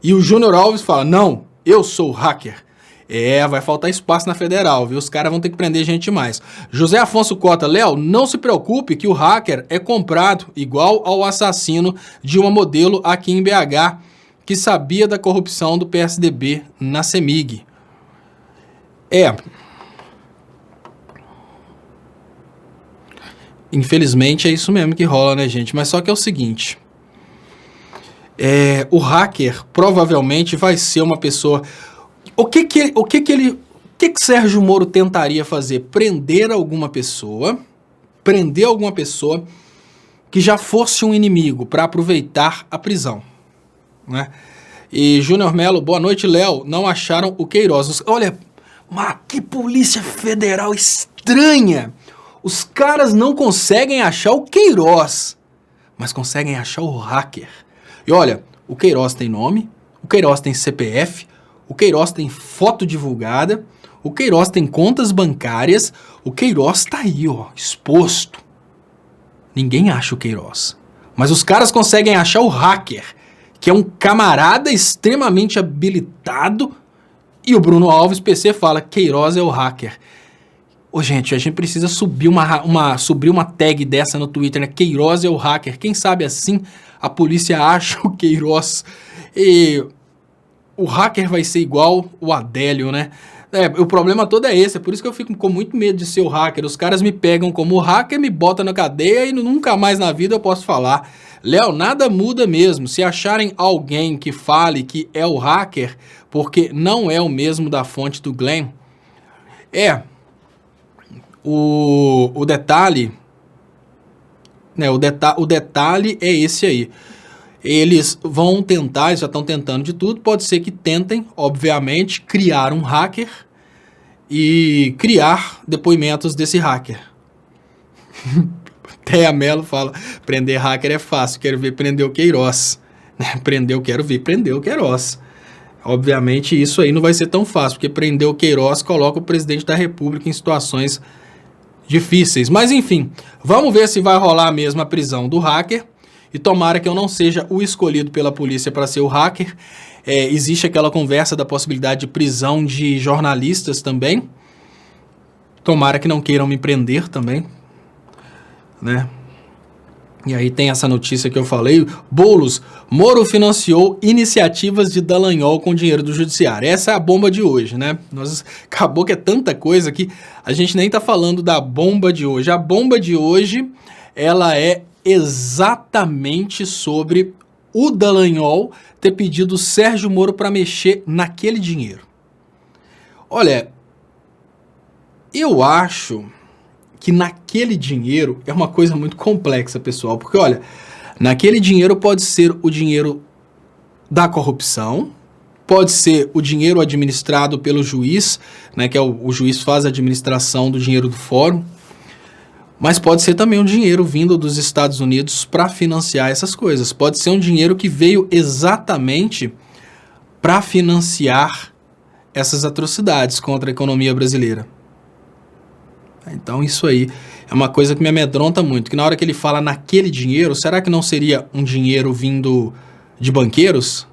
E o Júnior Alves fala, não, eu sou hacker. Vai faltar espaço na federal, viu? Os caras vão ter que prender gente mais. José Afonso Cota, Léo, não se preocupe que o hacker é comprado igual ao assassino de uma modelo aqui em BH que sabia da corrupção do PSDB na CEMIG. Infelizmente é isso mesmo que rola, né, gente? Mas só que é o seguinte... o hacker provavelmente vai ser uma pessoa... O que Sérgio Moro tentaria fazer? Prender alguma pessoa que já fosse um inimigo para aproveitar a prisão, né? E Júnior Melo, boa noite, Léo. Não acharam o Queiroz. Olha, mas que polícia federal estranha. Os caras não conseguem achar o Queiroz, mas conseguem achar o hacker. E olha, o Queiroz tem nome, o Queiroz tem CPF, o Queiroz tem foto divulgada, o Queiroz tem contas bancárias, o Queiroz tá aí, ó, exposto. Ninguém acha o Queiroz. Mas os caras conseguem achar o hacker, que é um camarada extremamente habilitado, e o Bruno Alves PC fala, Queiroz é o hacker. Ô, gente, a gente precisa subir uma tag dessa no Twitter, né? Queiroz é o hacker. Quem sabe assim a polícia acha o Queiroz. E... o hacker vai ser igual o Adélio, né? O problema todo é esse, é por isso que eu fico com muito medo de ser o hacker. Os caras me pegam como hacker, me botam na cadeia e nunca mais na vida eu posso falar. Léo, nada muda mesmo. Se acharem alguém que fale que é o hacker, porque não é o mesmo da fonte do Glenn, o detalhe, né, o detalhe é esse aí. Eles vão tentar, já estão tentando de tudo, pode ser que tentem, obviamente, criar um hacker e criar depoimentos desse hacker. Thea Mello fala, prender hacker é fácil, quero ver prender o Queiroz. Quero ver prender o Queiroz. Obviamente isso aí não vai ser tão fácil, porque prender o Queiroz coloca o presidente da República em situações difíceis. Mas enfim, vamos ver se vai rolar mesmo a prisão do hacker. E tomara que eu não seja o escolhido pela polícia para ser o hacker. Existe aquela conversa da possibilidade de prisão de jornalistas também. Tomara que não queiram me prender também, né? E aí tem essa notícia que eu falei. Boulos, Moro financiou iniciativas de Dallagnol com dinheiro do judiciário. Essa é a bomba de hoje, né? Acabou que é tanta coisa que a gente nem tá falando da bomba de hoje. A bomba de hoje, ela é exatamente sobre o Dallagnol ter pedido o Sérgio Moro para mexer naquele dinheiro. Olha, eu acho que naquele dinheiro é uma coisa muito complexa, pessoal, porque olha, naquele dinheiro pode ser o dinheiro da corrupção, pode ser o dinheiro administrado pelo juiz, né, que é o juiz faz a administração do dinheiro do fórum, mas pode ser também um dinheiro vindo dos Estados Unidos para financiar essas coisas. Pode ser um dinheiro que veio exatamente para financiar essas atrocidades contra a economia brasileira. Então isso aí é uma coisa que me amedronta muito, que na hora que ele fala naquele dinheiro, será que não seria um dinheiro vindo de banqueiros?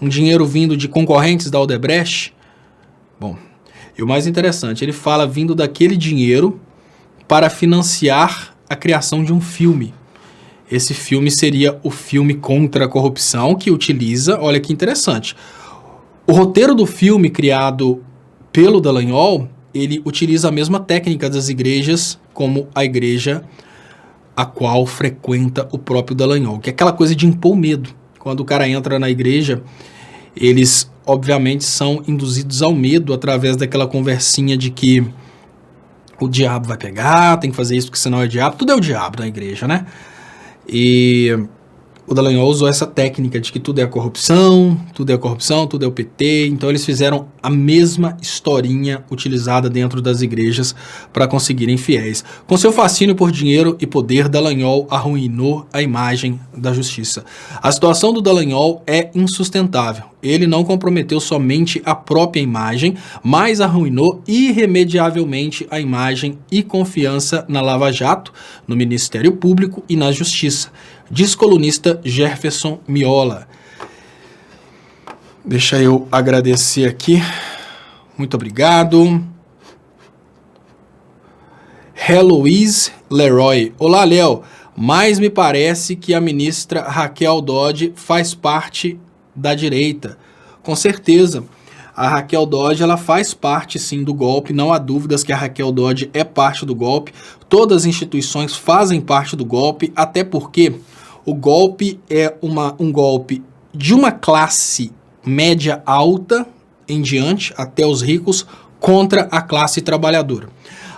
Um dinheiro vindo de concorrentes da Odebrecht? Bom, e o mais interessante, ele fala vindo daquele dinheiro para financiar a criação de um filme. Esse filme seria o filme contra a corrupção, que utiliza, olha que interessante, o roteiro do filme criado pelo Dallagnol, ele utiliza a mesma técnica das igrejas, como a igreja a qual frequenta o próprio Dallagnol, que é aquela coisa de impor medo. Quando o cara entra na igreja, eles obviamente são induzidos ao medo através daquela conversinha de que o diabo vai pegar, tem que fazer isso porque senão é diabo. Tudo é o diabo na igreja, né? E o Dallagnol usou essa técnica de que tudo é corrupção, tudo é o PT. Então eles fizeram a mesma historinha utilizada dentro das igrejas para conseguirem fiéis. Com seu fascínio por dinheiro e poder, Dallagnol arruinou a imagem da justiça. A situação do Dallagnol é insustentável. Ele não comprometeu somente a própria imagem, mas arruinou irremediavelmente a imagem e confiança na Lava Jato, no Ministério Público e na Justiça. Diz colunista Jefferson Miola. Deixa eu agradecer aqui. Muito obrigado. Heloise Leroy. Olá, Léo. Mas me parece que a ministra Raquel Dodge faz parte da direita. Com certeza. A Raquel Dodge, ela faz parte sim do golpe, não há dúvidas que a Raquel Dodge é parte do golpe. Todas as instituições fazem parte do golpe, até porque o golpe é um golpe de uma classe média alta em diante, até os ricos, contra a classe trabalhadora.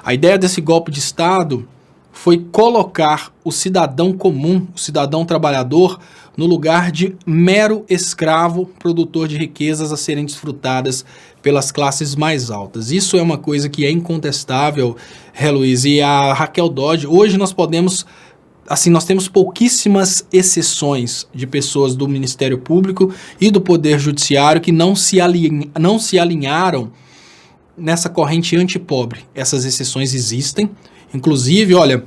A ideia desse golpe de Estado foi colocar o cidadão comum, o cidadão trabalhador, no lugar de mero escravo produtor de riquezas a serem desfrutadas pelas classes mais altas. Isso é uma coisa que é incontestável, Heloise, e a Raquel Dodge, hoje nós temos pouquíssimas exceções de pessoas do Ministério Público e do Poder Judiciário que não se alinharam nessa corrente antipobre. Essas exceções existem. Inclusive, olha,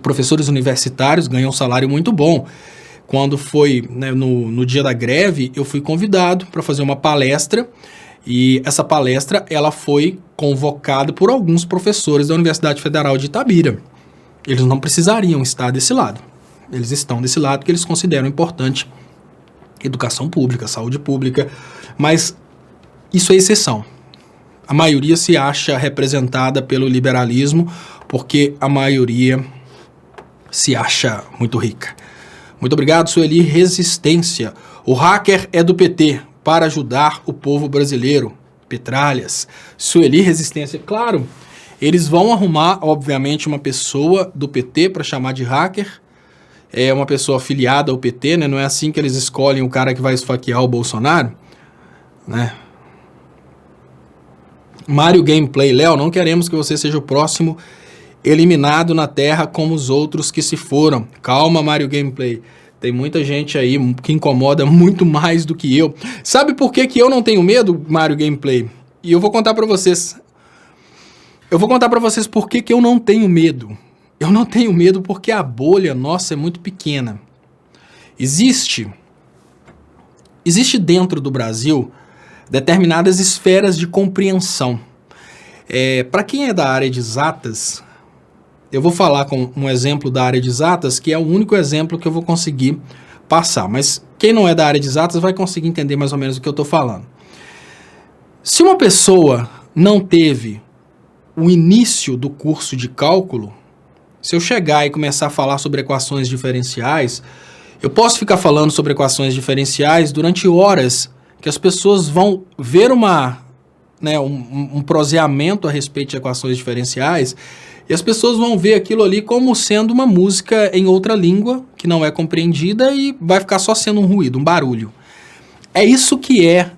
professores universitários ganham um salário muito bom. Quando foi, né, no dia da greve, eu fui convidado para fazer uma palestra e essa palestra ela foi convocada por alguns professores da Universidade Federal de Itabira. Eles não precisariam estar desse lado. Eles estão desse lado porque eles consideram importante educação pública, saúde pública, mas isso é exceção. a maioria se acha representada pelo liberalismo, porque a maioria se acha muito rica. Muito obrigado, Sueli. Resistência. O hacker é do PT para ajudar o povo brasileiro. Petralhas. Sueli, resistência. Claro, eles vão arrumar, obviamente, uma pessoa do PT para chamar de hacker. É uma pessoa afiliada ao PT, né? Não é assim que eles escolhem o cara que vai esfaquear o Bolsonaro, né? Mario Gameplay. Léo, não queremos que você seja o próximo eliminado na Terra como os outros que se foram. Calma, Mario Gameplay. Tem muita gente aí que incomoda muito mais do que eu. Sabe por que eu não tenho medo, Mario Gameplay? E eu vou contar pra vocês. Eu vou contar pra vocês por que eu não tenho medo. Eu não tenho medo porque a bolha nossa é muito pequena. Existe dentro do Brasil determinadas esferas de compreensão. Para quem é da área de exatas, eu vou falar com um exemplo da área de exatas, que é o único exemplo que eu vou conseguir passar. Mas quem não é da área de exatas vai conseguir entender mais ou menos o que eu estou falando. Se uma pessoa não teve o início do curso de cálculo, se eu chegar e começar a falar sobre equações diferenciais, eu posso ficar falando sobre equações diferenciais durante horas, que as pessoas vão ver um proseamento a respeito de equações diferenciais, e as pessoas vão ver aquilo ali como sendo uma música em outra língua, que não é compreendida, e vai ficar só sendo um ruído, um barulho. É isso que é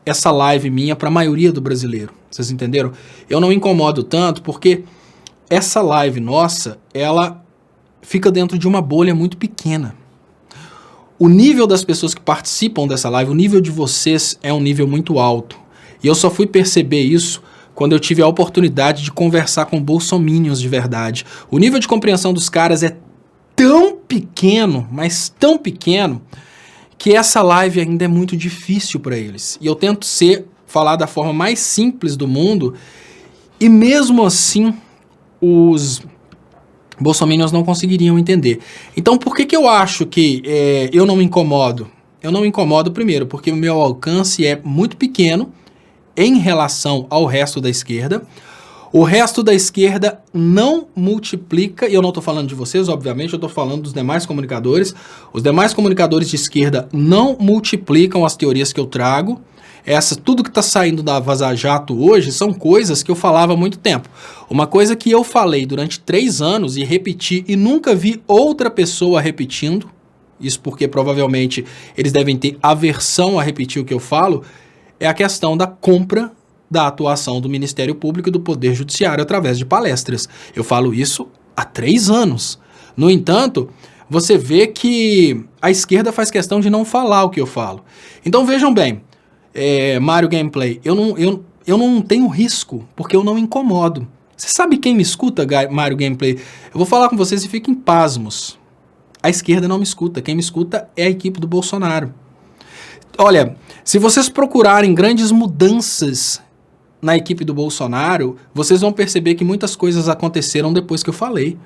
essa live minha para a maioria do brasileiro. Vocês entenderam? Eu não incomodo tanto porque essa live nossa, ela fica dentro de uma bolha muito pequena. O nível das pessoas que participam dessa live, o nível de vocês é um nível muito alto. E eu só fui perceber isso quando eu tive a oportunidade de conversar com bolsominions de verdade. O nível de compreensão dos caras é tão pequeno, mas tão pequeno, que essa live ainda é muito difícil para eles. E eu tento falar da forma mais simples do mundo, e mesmo assim, os bolsominions não conseguiriam entender. Então, por que eu acho que eu não me incomodo? Eu não me incomodo, primeiro, porque o meu alcance é muito pequeno em relação ao resto da esquerda. O resto da esquerda não multiplica, e eu não estou falando de vocês, obviamente, eu estou falando dos demais comunicadores. Os demais comunicadores de esquerda não multiplicam as teorias que eu trago. Tudo que está saindo da Vaza Jato hoje são coisas que eu falava há muito tempo. Uma coisa que eu falei durante 3 anos e repeti e nunca vi outra pessoa repetindo, isso porque provavelmente eles devem ter aversão a repetir o que eu falo, é a questão da compra da atuação do Ministério Público e do Poder Judiciário através de palestras. Eu falo isso há 3 anos. No entanto, você vê que a esquerda faz questão de não falar o que eu falo. Então vejam bem, Mario Gameplay, eu não tenho risco, porque eu não incomodo. Você sabe quem me escuta, Mario Gameplay? Eu vou falar com vocês e fiquem pasmos. A esquerda não me escuta. Quem me escuta é a equipe do Bolsonaro. Olha, se vocês procurarem grandes mudanças na equipe do Bolsonaro, vocês vão perceber que muitas coisas aconteceram depois que eu falei.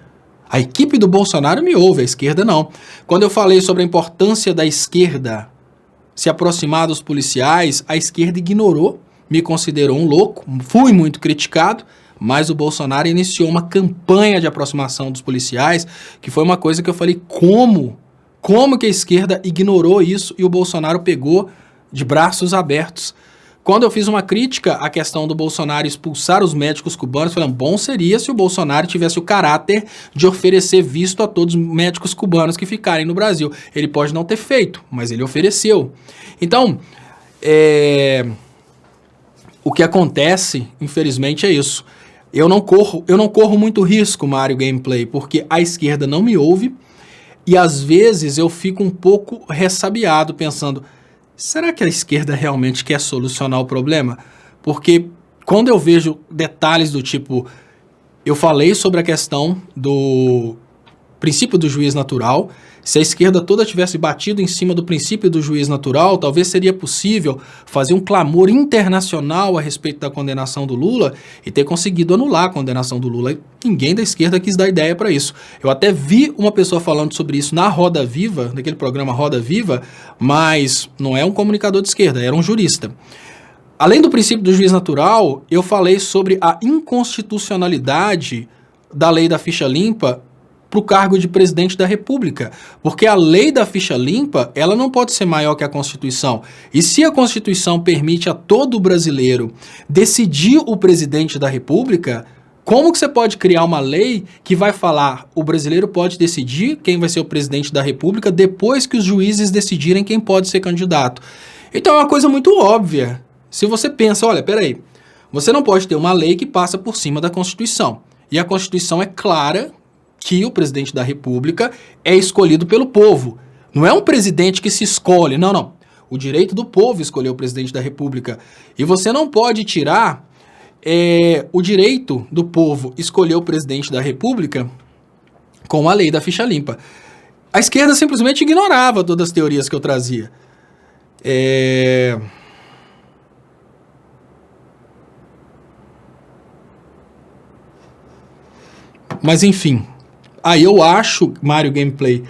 A equipe do Bolsonaro me ouve, a esquerda não. Quando eu falei sobre a importância da esquerda se aproximar dos policiais, a esquerda ignorou, me considerou um louco, fui muito criticado, mas o Bolsonaro iniciou uma campanha de aproximação dos policiais, que foi uma coisa que eu falei, como que a esquerda ignorou isso e o Bolsonaro pegou de braços abertos? Quando eu fiz uma crítica à questão do Bolsonaro expulsar os médicos cubanos, falando, bom seria se o Bolsonaro tivesse o caráter de oferecer visto a todos os médicos cubanos que ficarem no Brasil. Ele pode não ter feito, mas ele ofereceu. Então, o que acontece, infelizmente, é isso. Eu não corro muito risco, Mario Gameplay, porque a esquerda não me ouve e às vezes eu fico um pouco ressabiado pensando, será que a esquerda realmente quer solucionar o problema? Porque quando eu vejo detalhes do tipo, eu falei sobre a questão do princípio do juiz natural, se a esquerda toda tivesse batido em cima do princípio do juiz natural, talvez seria possível fazer um clamor internacional a respeito da condenação do Lula e ter conseguido anular a condenação do Lula. Ninguém da esquerda quis dar ideia para isso. Eu até vi uma pessoa falando sobre isso na Roda Viva, naquele programa Roda Viva, mas não é um comunicador de esquerda, era um jurista. Além do princípio do juiz natural, eu falei sobre a inconstitucionalidade da lei da ficha limpa para o cargo de presidente da República, porque a lei da ficha limpa, ela não pode ser maior que a Constituição. E se a Constituição permite a todo brasileiro decidir o presidente da República, como que você pode criar uma lei que vai falar o brasileiro pode decidir quem vai ser o presidente da República depois que os juízes decidirem quem pode ser candidato? Então é uma coisa muito óbvia. Se você pensa, olha, peraí, você não pode ter uma lei que passa por cima da Constituição. E a Constituição é clara que o presidente da República é escolhido pelo povo. Não é um presidente que se escolhe, não. O direito do povo escolher o presidente da República. E você não pode tirar o direito do povo escolher o presidente da República com a lei da ficha limpa. A esquerda simplesmente ignorava todas as teorias que eu trazia. Mas enfim, aí eu acho, Mario Gameplay,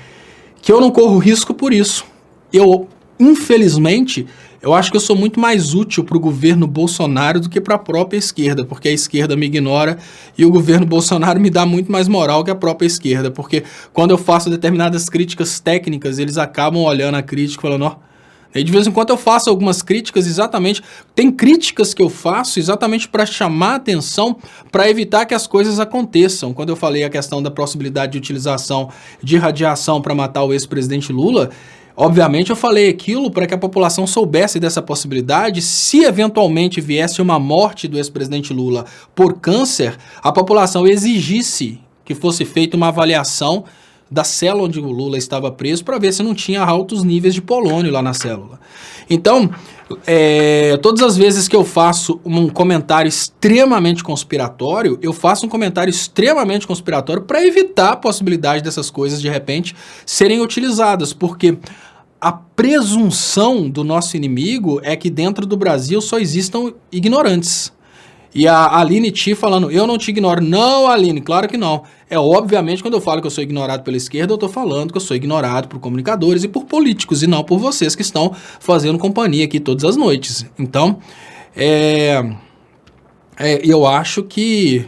que eu não corro risco por isso. Infelizmente, eu acho que eu sou muito mais útil para o governo Bolsonaro do que para a própria esquerda, porque a esquerda me ignora e o governo Bolsonaro me dá muito mais moral que a própria esquerda, porque quando eu faço determinadas críticas técnicas, eles acabam olhando a crítica e falando, ó, e de vez em quando eu faço algumas críticas exatamente, tem críticas que eu faço exatamente para chamar a atenção, para evitar que as coisas aconteçam. Quando eu falei a questão da possibilidade de utilização de radiação para matar o ex-presidente Lula, obviamente eu falei aquilo para que a população soubesse dessa possibilidade. Se eventualmente viesse uma morte do ex-presidente Lula por câncer, a população exigisse que fosse feita uma avaliação da célula onde o Lula estava preso para ver se não tinha altos níveis de polônio lá na célula. Então, todas as vezes que eu faço um comentário extremamente conspiratório, eu faço um comentário extremamente conspiratório para evitar a possibilidade dessas coisas, de repente, serem utilizadas, porque a presunção do nosso inimigo é que dentro do Brasil só existam ignorantes. E a Aline T falando, eu não te ignoro. Não, Aline, claro que não. Obviamente, quando eu falo que eu sou ignorado pela esquerda, eu estou falando que eu sou ignorado por comunicadores e por políticos, e não por vocês que estão fazendo companhia aqui todas as noites. Então, eu acho que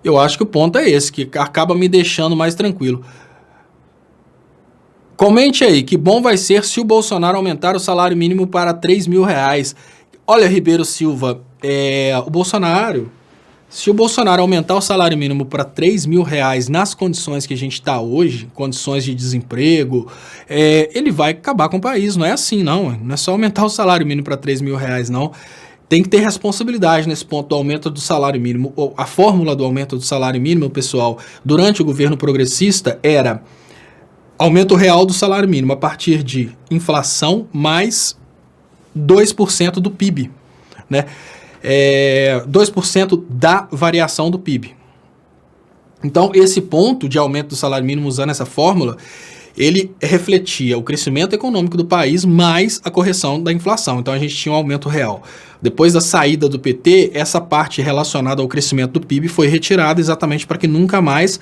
o ponto é esse, que acaba me deixando mais tranquilo. Comente aí, que bom vai ser se o Bolsonaro aumentar o salário mínimo para R$3.000. Olha, Ribeiro Silva, se o Bolsonaro aumentar o salário mínimo para R$3.000 nas condições que a gente está hoje, condições de desemprego, ele vai acabar com o país. Não é assim, não. Não é só aumentar o salário mínimo para R$3.000, não. Tem que ter responsabilidade nesse ponto do aumento do salário mínimo. A fórmula do aumento do salário mínimo, pessoal, durante o governo progressista era aumento real do salário mínimo a partir de inflação mais 2% do PIB, né? 2% da variação do PIB. Então, esse ponto de aumento do salário mínimo usando essa fórmula, ele refletia o crescimento econômico do país mais a correção da inflação. Então, a gente tinha um aumento real. Depois da saída do PT, essa parte relacionada ao crescimento do PIB foi retirada exatamente para que nunca mais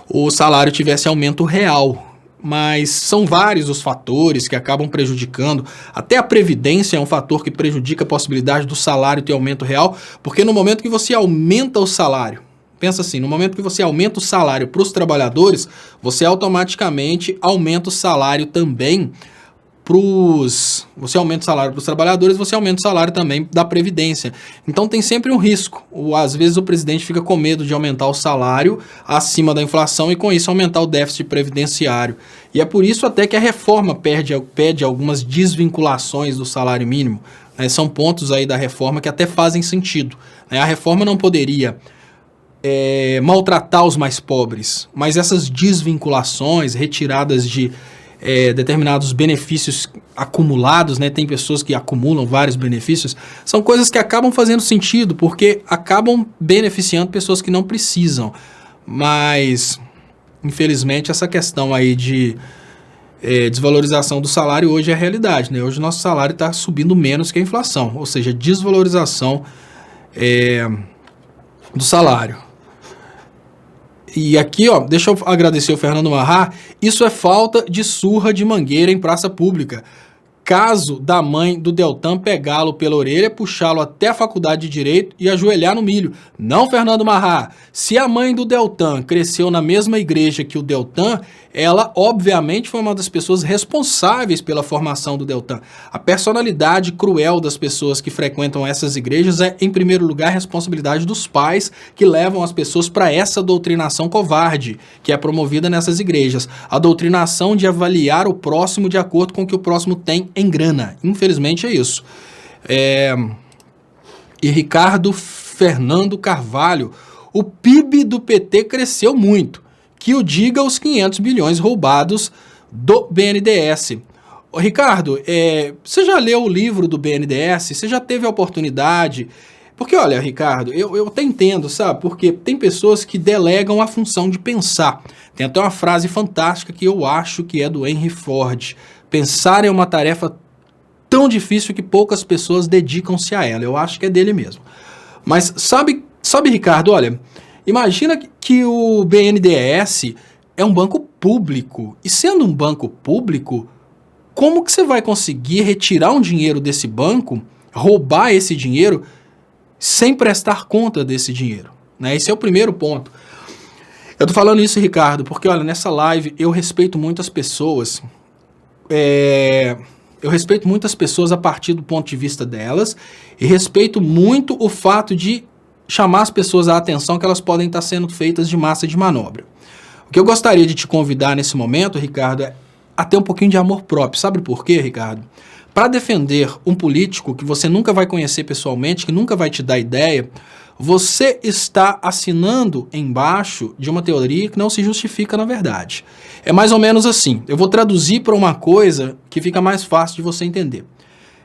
o salário tivesse aumento real. Mas são vários os fatores que acabam prejudicando. Até a previdência é um fator que prejudica a possibilidade do salário ter aumento real, porque no momento que você aumenta o salário, pensa assim, no momento que você aumenta o salário para os trabalhadores, você automaticamente aumenta o salário também você aumenta o salário para os trabalhadores, você aumenta o salário também da Previdência. Então tem sempre um risco. Às vezes o presidente fica com medo de aumentar o salário acima da inflação e com isso aumentar o déficit previdenciário. E é por isso até que a reforma pede algumas desvinculações do salário mínimo. Né? São pontos aí da reforma que até fazem sentido. Né? A reforma não poderia maltratar os mais pobres, mas essas desvinculações, retiradas de determinados benefícios acumulados, né? Tem pessoas que acumulam vários benefícios, são coisas que acabam fazendo sentido, porque acabam beneficiando pessoas que não precisam. Mas, infelizmente, essa questão aí de desvalorização do salário hoje é a realidade, né? Hoje o nosso salário está subindo menos que a inflação, ou seja, desvalorização do salário. E aqui, ó, deixa eu agradecer o Fernando Marrá. Isso é falta de surra de mangueira em praça pública. caso da mãe do Deltan pegá-lo pela orelha, puxá-lo até a faculdade de Direito e ajoelhar no milho. Não, Fernando Marrá. Se a mãe do Deltan cresceu na mesma igreja que o Deltan, ela obviamente foi uma das pessoas responsáveis pela formação do Deltan. A personalidade cruel das pessoas que frequentam essas igrejas é, em primeiro lugar, a responsabilidade dos pais que levam as pessoas para essa doutrinação covarde que é promovida nessas igrejas. A doutrinação de avaliar o próximo de acordo com o que o próximo tem em grana. Infelizmente é isso. E Ricardo Fernando Carvalho, o PIB do PT cresceu muito. Que o diga os 500 bilhões roubados do BNDES. Ô, Ricardo, você já leu o livro do BNDES? Você já teve a oportunidade? Porque, olha, Ricardo, eu até entendo, sabe? Porque tem pessoas que delegam a função de pensar. Tem até uma frase fantástica que eu acho que é do Henry Ford. Pensar é uma tarefa tão difícil que poucas pessoas dedicam-se a ela. Eu acho que é dele mesmo. Mas sabe, Ricardo, olha, imagina que o BNDES é um banco público. E sendo um banco público, como que você vai conseguir retirar um dinheiro desse banco, roubar esse dinheiro, sem prestar conta desse dinheiro? Né? Esse é o primeiro ponto. Eu tô falando isso, Ricardo, porque, olha, nessa live eu respeito muitas pessoas. Eu respeito muitas pessoas a partir do ponto de vista delas e respeito muito o fato de chamar as pessoas à atenção que elas podem estar sendo feitas de massa de manobra. O que eu gostaria de te convidar nesse momento, Ricardo, é a ter um pouquinho de amor próprio. Sabe por quê, Ricardo? Para defender um político que você nunca vai conhecer pessoalmente, que nunca vai te dar ideia, você está assinando embaixo de uma teoria que não se justifica na verdade. É mais ou menos assim. Eu vou traduzir para uma coisa que fica mais fácil de você entender.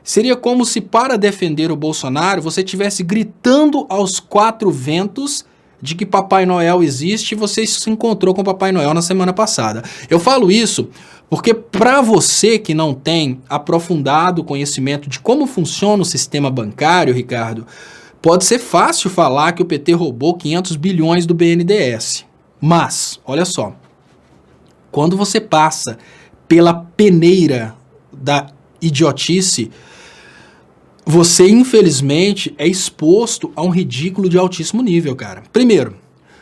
Seria como se, para defender o Bolsonaro, você estivesse gritando aos quatro ventos de que Papai Noel existe e você se encontrou com Papai Noel na semana passada. Eu falo isso porque, para você que não tem aprofundado conhecimento de como funciona o sistema bancário, Ricardo, pode ser fácil falar que o PT roubou 500 bilhões do BNDES. Mas, olha só, quando você passa pela peneira da idiotice, você, infelizmente, é exposto a um ridículo de altíssimo nível, cara. Primeiro,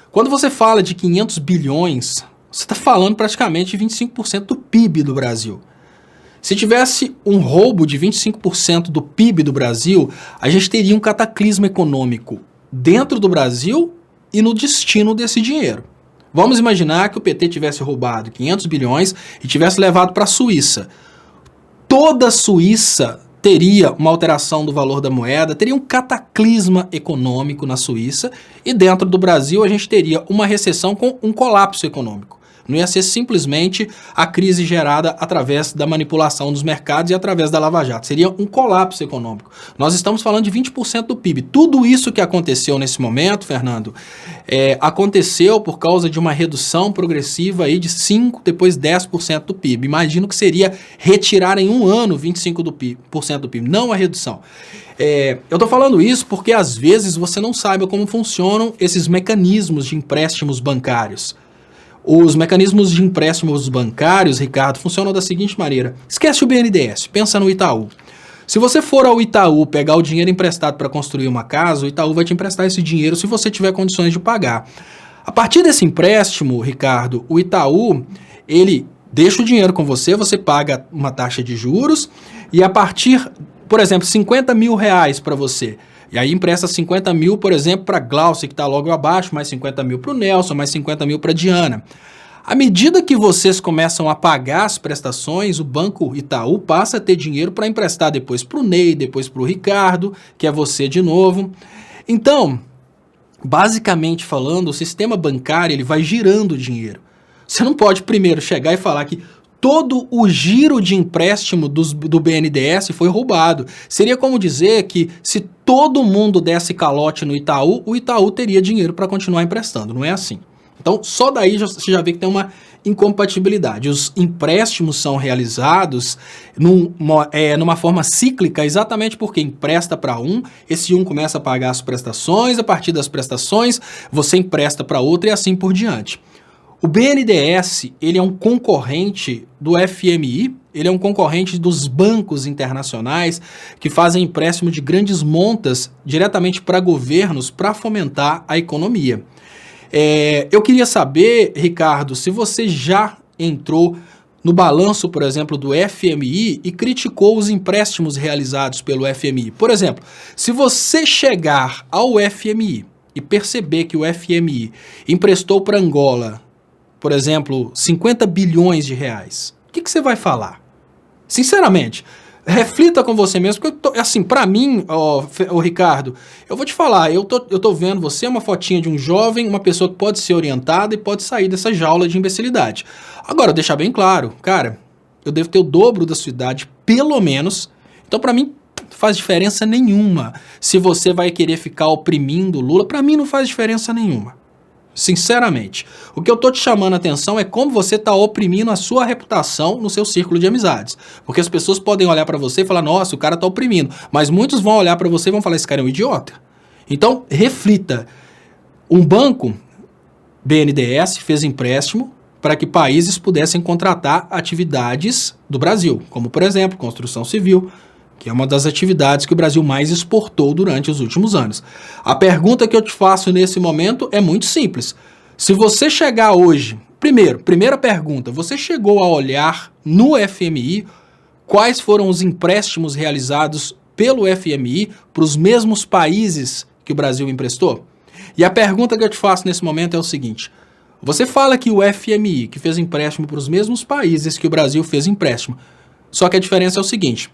quando você fala de 500 bilhões, você está falando praticamente de 25% do PIB do Brasil. Se tivesse um roubo de 25% do PIB do Brasil, a gente teria um cataclisma econômico dentro do Brasil e no destino desse dinheiro. Vamos imaginar que o PT tivesse roubado 500 bilhões e tivesse levado para a Suíça. Toda a Suíça teria uma alteração do valor da moeda, teria um cataclisma econômico na Suíça e dentro do Brasil a gente teria uma recessão com um colapso econômico. Não ia ser simplesmente a crise gerada através da manipulação dos mercados e através da Lava Jato. Seria um colapso econômico. Nós estamos falando de 20% do PIB. Tudo isso que aconteceu nesse momento, Fernando, aconteceu por causa de uma redução progressiva aí de 5%, depois 10% do PIB. Imagino que seria retirar em um ano 25% do PIB, não a redução. Eu estou falando isso porque às vezes você não sabe como funcionam esses mecanismos de empréstimos bancários. Os mecanismos de empréstimos bancários, Ricardo, funcionam da seguinte maneira. Esquece o BNDES, pensa no Itaú. Se você for ao Itaú pegar o dinheiro emprestado para construir uma casa, o Itaú vai te emprestar esse dinheiro se você tiver condições de pagar. A partir desse empréstimo, Ricardo, o Itaú, ele deixa o dinheiro com você, você paga uma taxa de juros e a partir, por exemplo, 50 mil reais para você. E aí empresta 50 mil, por exemplo, para Glaucia, que está logo abaixo, mais 50 mil para o Nelson, mais 50 mil para Diana. À medida que vocês começam a pagar as prestações, o Banco Itaú passa a ter dinheiro para emprestar depois para o Ney, depois para o Ricardo, que é você de novo. Então, basicamente falando, o sistema bancário ele vai girando dinheiro. Você não pode primeiro chegar e falar que todo o giro de empréstimo do BNDES foi roubado. Seria como dizer que se todo mundo desse calote no Itaú, o Itaú teria dinheiro para continuar emprestando. Não é assim. Então, só daí você já vê que tem uma incompatibilidade. Os empréstimos são realizados numa forma cíclica, exatamente porque empresta para um, esse um começa a pagar as prestações, a partir das prestações você empresta para outro e assim por diante. O BNDES, ele é um concorrente do FMI ele é um concorrente dos bancos internacionais que fazem empréstimo de grandes montas diretamente para governos para fomentar a economia. Eu queria saber, Ricardo, se você já entrou no balanço, por exemplo, do FMI e criticou os empréstimos realizados pelo FMI. Por exemplo, se você chegar ao FMI e perceber que o FMI emprestou para Angola, por exemplo, 50 bilhões de reais, o que você vai falar? Sinceramente, reflita com você mesmo, porque assim, pra mim, Ricardo, eu vou te falar, eu tô vendo você, uma fotinha de um jovem, uma pessoa que pode ser orientada e pode sair dessa jaula de imbecilidade. Agora, deixar bem claro, cara, eu devo ter o dobro da sua idade, pelo menos, então pra mim não faz diferença nenhuma se você vai querer ficar oprimindo o Lula, pra mim não faz diferença nenhuma. Sinceramente, o que eu tô te chamando a atenção é como você tá oprimindo a sua reputação no seu círculo de amizades. Porque as pessoas podem olhar pra você e falar, nossa, o cara tá oprimindo. Mas muitos vão olhar pra você e vão falar, esse cara é um idiota. Então, reflita. Um banco, BNDES, fez empréstimo para que países pudessem contratar atividades do Brasil, como, por exemplo, construção civil, que é uma das atividades que o Brasil mais exportou durante os últimos anos. A pergunta que eu te faço nesse momento é muito simples. Se você chegar hoje, primeira pergunta, você chegou a olhar no FMI quais foram os empréstimos realizados pelo FMI para os mesmos países que o Brasil emprestou? E a pergunta que eu te faço nesse momento é o seguinte, você fala que o FMI, que fez empréstimo para os mesmos países que o Brasil fez empréstimo, só que a diferença é o seguinte,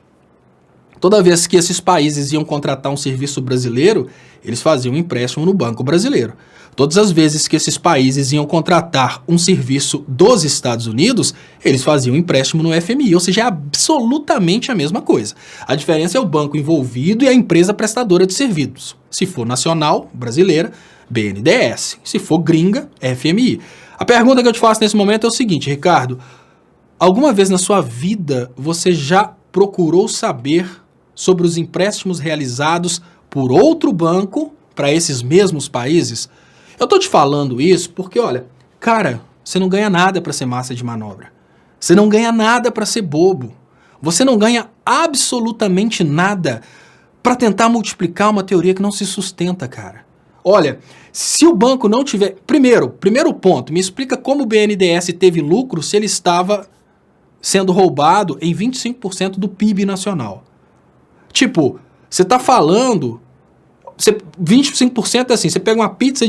toda vez que esses países iam contratar um serviço brasileiro, eles faziam um empréstimo no Banco Brasileiro. Todas as vezes que esses países iam contratar um serviço dos Estados Unidos, eles faziam um empréstimo no FMI, ou seja, é absolutamente a mesma coisa. A diferença é o banco envolvido e a empresa prestadora de serviços. Se for nacional, brasileira, BNDES. Se for gringa, FMI. A pergunta que eu te faço nesse momento é o seguinte, Ricardo, alguma vez na sua vida você já procurou saber sobre os empréstimos realizados por outro banco para esses mesmos países? Eu tô te falando isso porque, olha, cara, você não ganha nada para ser massa de manobra. Você não ganha nada para ser bobo. Você não ganha absolutamente nada para tentar multiplicar uma teoria que não se sustenta, cara. Olha, se o banco não tiver... Primeiro ponto, me explica como o BNDES teve lucro se ele estava sendo roubado em 25% do PIB nacional. Tipo, você tá falando... 25% é assim, você pega uma pizza e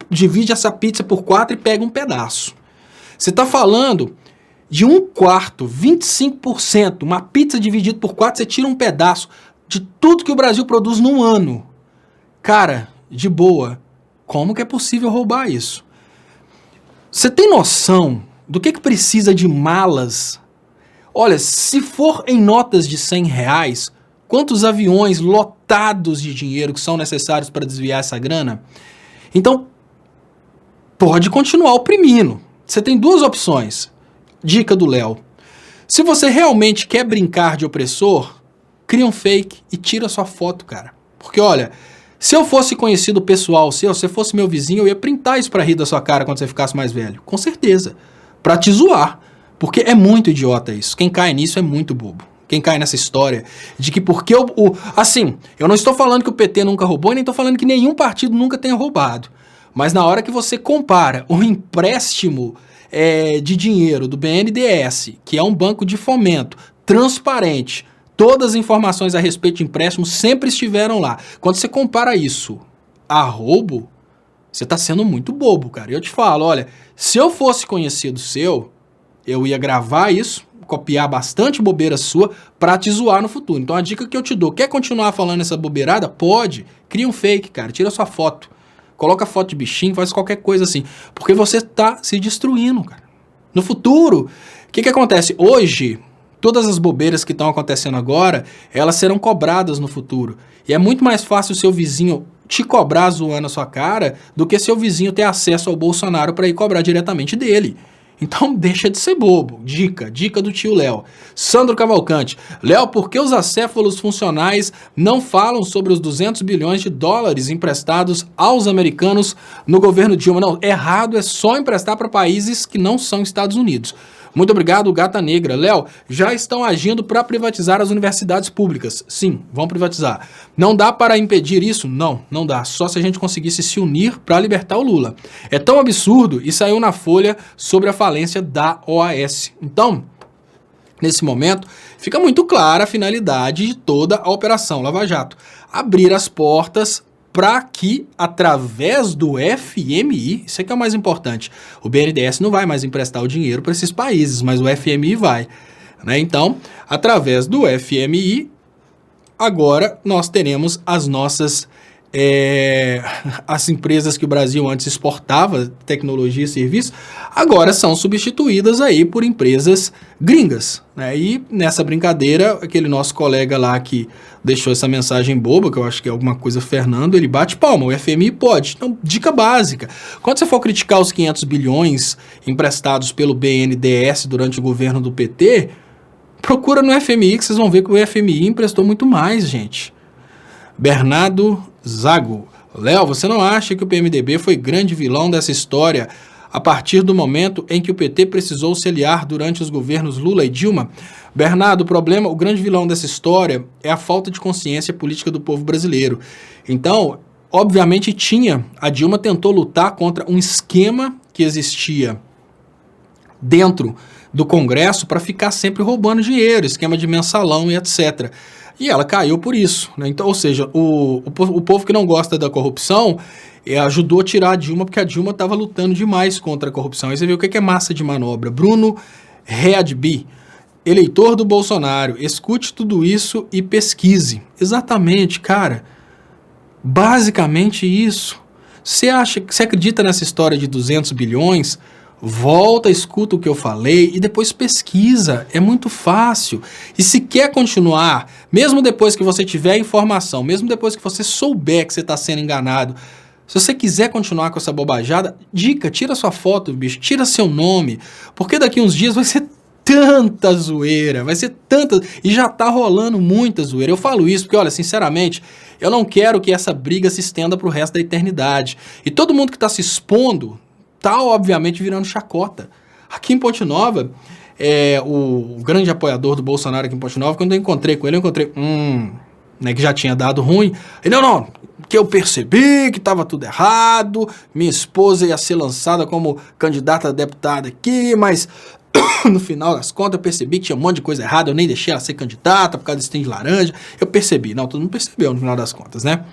divide essa pizza por 4 e pega um pedaço. Você tá falando de 1/4, 25%, uma pizza dividida por 4, você tira um pedaço de tudo que o Brasil produz num ano. Cara, de boa, como que é possível roubar isso? Você tem noção do que precisa de malas? Olha, se for em notas de R$100, quantos aviões lotados de dinheiro que são necessários para desviar essa grana? Então, pode continuar oprimindo. Você tem duas opções. Dica do Léo. Se você realmente quer brincar de opressor, cria um fake e tira sua foto, cara. Porque, olha, se eu fosse conhecido pessoal seu, se você fosse meu vizinho, eu ia printar isso pra rir da sua cara quando você ficasse mais velho. Com certeza. Pra te zoar. Porque é muito idiota isso. Quem cai nisso é muito bobo. Quem cai nessa história de que porque assim, eu não estou falando que o PT nunca roubou e nem estou falando que nenhum partido nunca tenha roubado. Mas na hora que você compara o empréstimo de dinheiro do BNDES, que é um banco de fomento transparente, todas as informações a respeito de empréstimo sempre estiveram lá. Quando você compara isso a roubo, você está sendo muito bobo, cara. Eu te falo, olha, se eu fosse conhecido seu, eu ia gravar isso, copiar bastante bobeira sua pra te zoar no futuro. Então a dica que eu te dou, quer continuar falando essa bobeirada? Pode. Cria um fake, cara. Tira sua foto. Coloca foto de bichinho, faz qualquer coisa assim. Porque você tá se destruindo, cara. No futuro, o que acontece? Hoje, todas as bobeiras que estão acontecendo agora, elas serão cobradas no futuro. E é muito mais fácil o seu vizinho te cobrar zoando a sua cara do que seu vizinho ter acesso ao Bolsonaro para ir cobrar diretamente dele. Então deixa de ser bobo. Dica do tio Léo. Sandro Cavalcante. Léo, por que os acéfalos funcionais não falam sobre os 200 bilhões de dólares emprestados aos americanos no governo Dilma? Não, errado é só emprestar para países que não são Estados Unidos. Muito obrigado, Gata Negra. Léo, já estão agindo para privatizar as universidades públicas. Sim, vão privatizar. Não dá para impedir isso? Não, não dá. Só se a gente conseguisse se unir para libertar o Lula. É tão absurdo e saiu na Folha sobre a falência da OAS. Então, nesse momento, fica muito clara a finalidade de toda a Operação Lava Jato. Abrir as portas para que, através do FMI, isso é que é o mais importante, o BNDES não vai mais emprestar o dinheiro para esses países, mas o FMI vai. Né? Então, através do FMI, agora nós teremos as nossas... as empresas que o Brasil antes exportava tecnologia e serviço, agora são substituídas aí por empresas gringas, né? E nessa brincadeira, aquele nosso colega lá que deixou essa mensagem boba, que eu acho que é alguma coisa Fernando, ele bate palma, o FMI pode. Então, dica básica, quando você for criticar os 500 bilhões emprestados pelo BNDES durante o governo do PT, procura no FMI que vocês vão ver que o FMI emprestou muito mais, gente. Bernardo Zago. Léo, você não acha que o PMDB foi grande vilão dessa história a partir do momento em que o PT precisou se aliar durante os governos Lula e Dilma? Bernardo, o grande vilão dessa história é a falta de consciência política do povo brasileiro. Então, obviamente a Dilma tentou lutar contra um esquema que existia dentro do Congresso para ficar sempre roubando dinheiro, esquema de mensalão e etc. E ela caiu por isso, né? Então, ou seja, o povo que não gosta da corrupção ajudou a tirar a Dilma, porque a Dilma estava lutando demais contra a corrupção. Aí você vê o que é massa de manobra. Bruno Readby, eleitor do Bolsonaro, escute tudo isso e pesquise. Exatamente, cara. Basicamente isso. Você acredita nessa história de 200 bilhões? Volta, escuta o que eu falei e depois pesquisa, é muito fácil. E se quer continuar, mesmo depois que você tiver informação, mesmo depois que você souber que você está sendo enganado, se você quiser continuar com essa bobajada, dica, tira sua foto, bicho, tira seu nome, porque daqui uns dias vai ser tanta zoeira, e já tá rolando muita zoeira. Eu falo isso porque, olha, sinceramente, eu não quero que essa briga se estenda pro resto da eternidade. E todo mundo que está se expondo tá, obviamente, virando chacota. Aqui em Ponte Nova, o grande apoiador do Bolsonaro aqui em Ponte Nova, quando eu encontrei com ele, né, que já tinha dado ruim. Ele, não, que eu percebi que estava tudo errado, minha esposa ia ser lançada como candidata a deputada aqui, mas no final das contas eu percebi que tinha um monte de coisa errada, eu nem deixei ela ser candidata por causa desse trem de laranja. Eu percebi. Não, todo mundo percebeu no final das contas, né?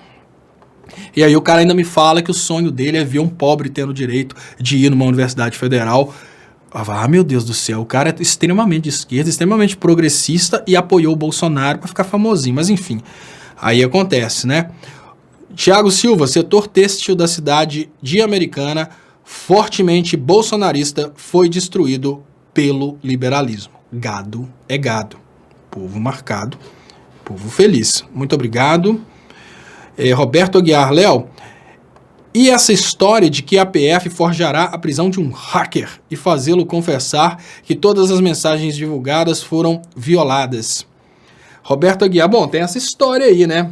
E aí o cara ainda me fala que o sonho dele é ver um pobre tendo direito de ir numa universidade federal. Ah, meu Deus do céu, o cara é extremamente de esquerda, extremamente progressista e apoiou o Bolsonaro para ficar famosinho. Mas enfim, aí acontece, né? Tiago Silva, setor têxtil da cidade de Americana, fortemente bolsonarista, foi destruído pelo liberalismo. Gado é gado. Povo marcado, povo feliz. Muito obrigado. Roberto Aguiar, Léo, e essa história de que a PF forjará a prisão de um hacker e fazê-lo confessar que todas as mensagens divulgadas foram violadas? Roberto Aguiar, bom, tem essa história aí, né?